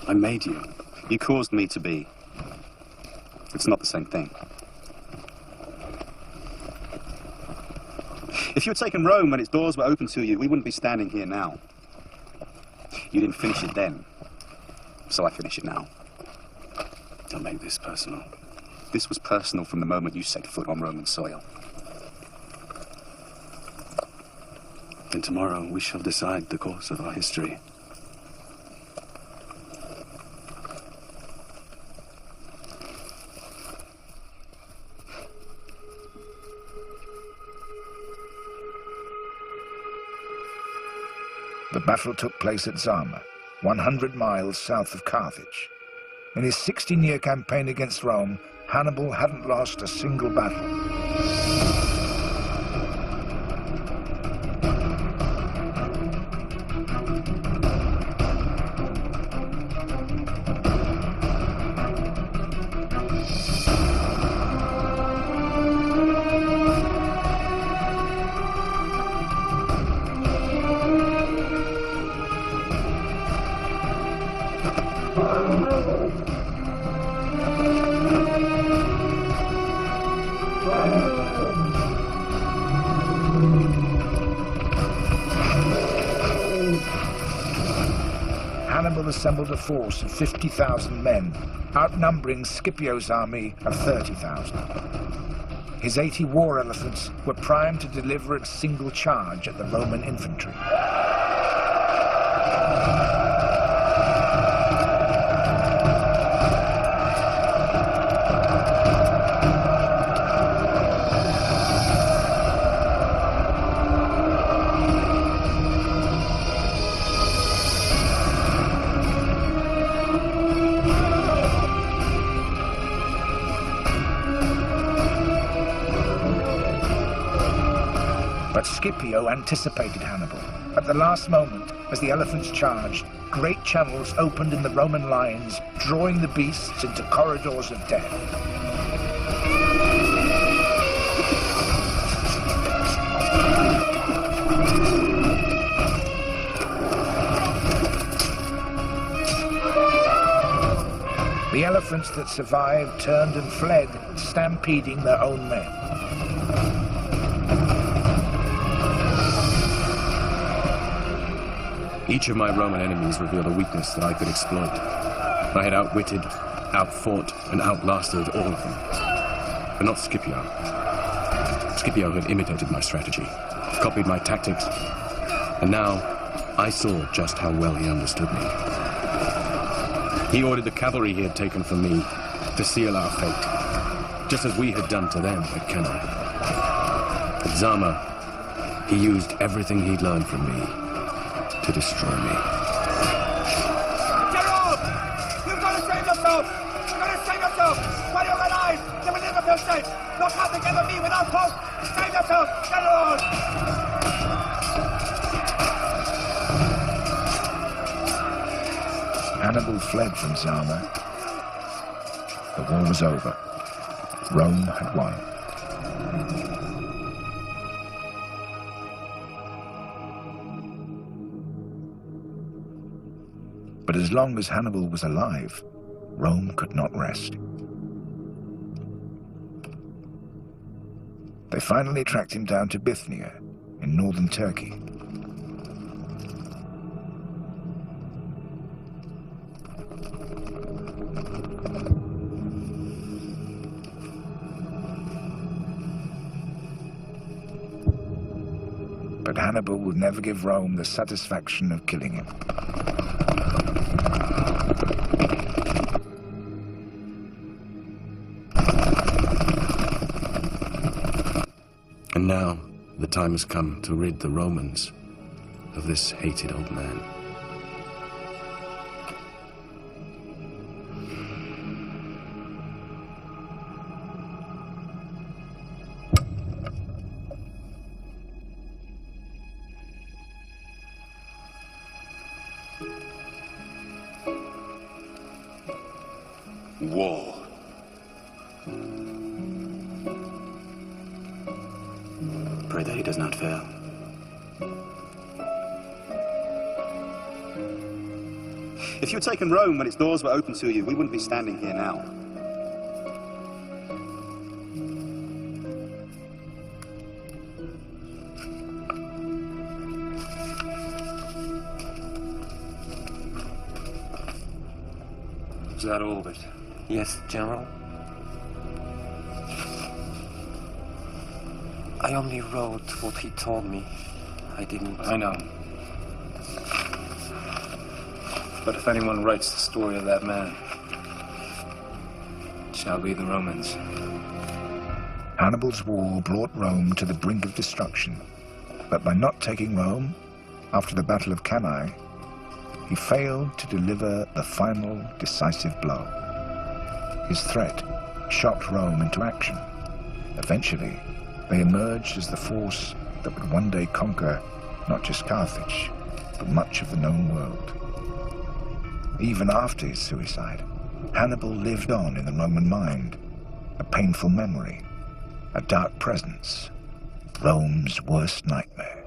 Speaker 12: I made you.
Speaker 18: You caused me to be. It's not the same thing. If you had taken Rome when its doors were open to you, we wouldn't be standing here now. You didn't finish it then, so I finish it now.
Speaker 12: Don't make this personal.
Speaker 18: This was personal from the moment you set foot on Roman soil.
Speaker 12: Then tomorrow we shall decide the course of our history.
Speaker 1: The battle took place at Zama, 100 miles south of Carthage. In his 16-year campaign against Rome, Hannibal hadn't lost a single battle. Hannibal assembled a force of 50,000 men, outnumbering Scipio's army of 30,000. His 80 war elephants were primed to deliver a single charge at the Roman infantry. But Scipio anticipated Hannibal. At the last moment, as the elephants charged, great channels opened in the Roman lines, drawing the beasts into corridors of death. The elephants that survived turned and fled, stampeding their own men.
Speaker 12: Each of my Roman enemies revealed a weakness that I could exploit. I had outwitted, outfought, and outlasted all of them. But not Scipio. Scipio had imitated my strategy, copied my tactics, and now I saw just how well he understood me. He ordered the cavalry he had taken from me to seal our fate, just as we had done to them at Cannae. At Zama, he used everything he'd learned from me to destroy me.
Speaker 11: General! You've got to save yourself! You've got to save yourself! While you're alive, you will never feel safe! No path together me without hope! Save yourself, General!
Speaker 1: Hannibal fled from Zama. The war was over. Rome had won. But as long as Hannibal was alive, Rome could not rest. They finally tracked him down to Bithynia, in northern Turkey. But Hannibal would never give Rome the satisfaction of killing him.
Speaker 12: And now, the time has come to rid the Romans of this hated old man.
Speaker 16: War.
Speaker 14: Pray that he does not fail. If you had taken Rome when its doors were open to you, we wouldn't be standing here now.
Speaker 5: Is that all of it?
Speaker 15: Yes, General. I only wrote what he told me. I didn't...
Speaker 5: I know. But if anyone writes the story of that man, it shall be the Romans.
Speaker 1: Hannibal's war brought Rome to the brink of destruction. But by not taking Rome, after the Battle of Cannae, he failed to deliver the final decisive blow. His threat shocked Rome into action. Eventually, they emerged as the force that would one day conquer not just Carthage, but much of the known world. Even after his suicide, Hannibal lived on in the Roman mind, a painful memory, a dark presence, Rome's worst nightmare.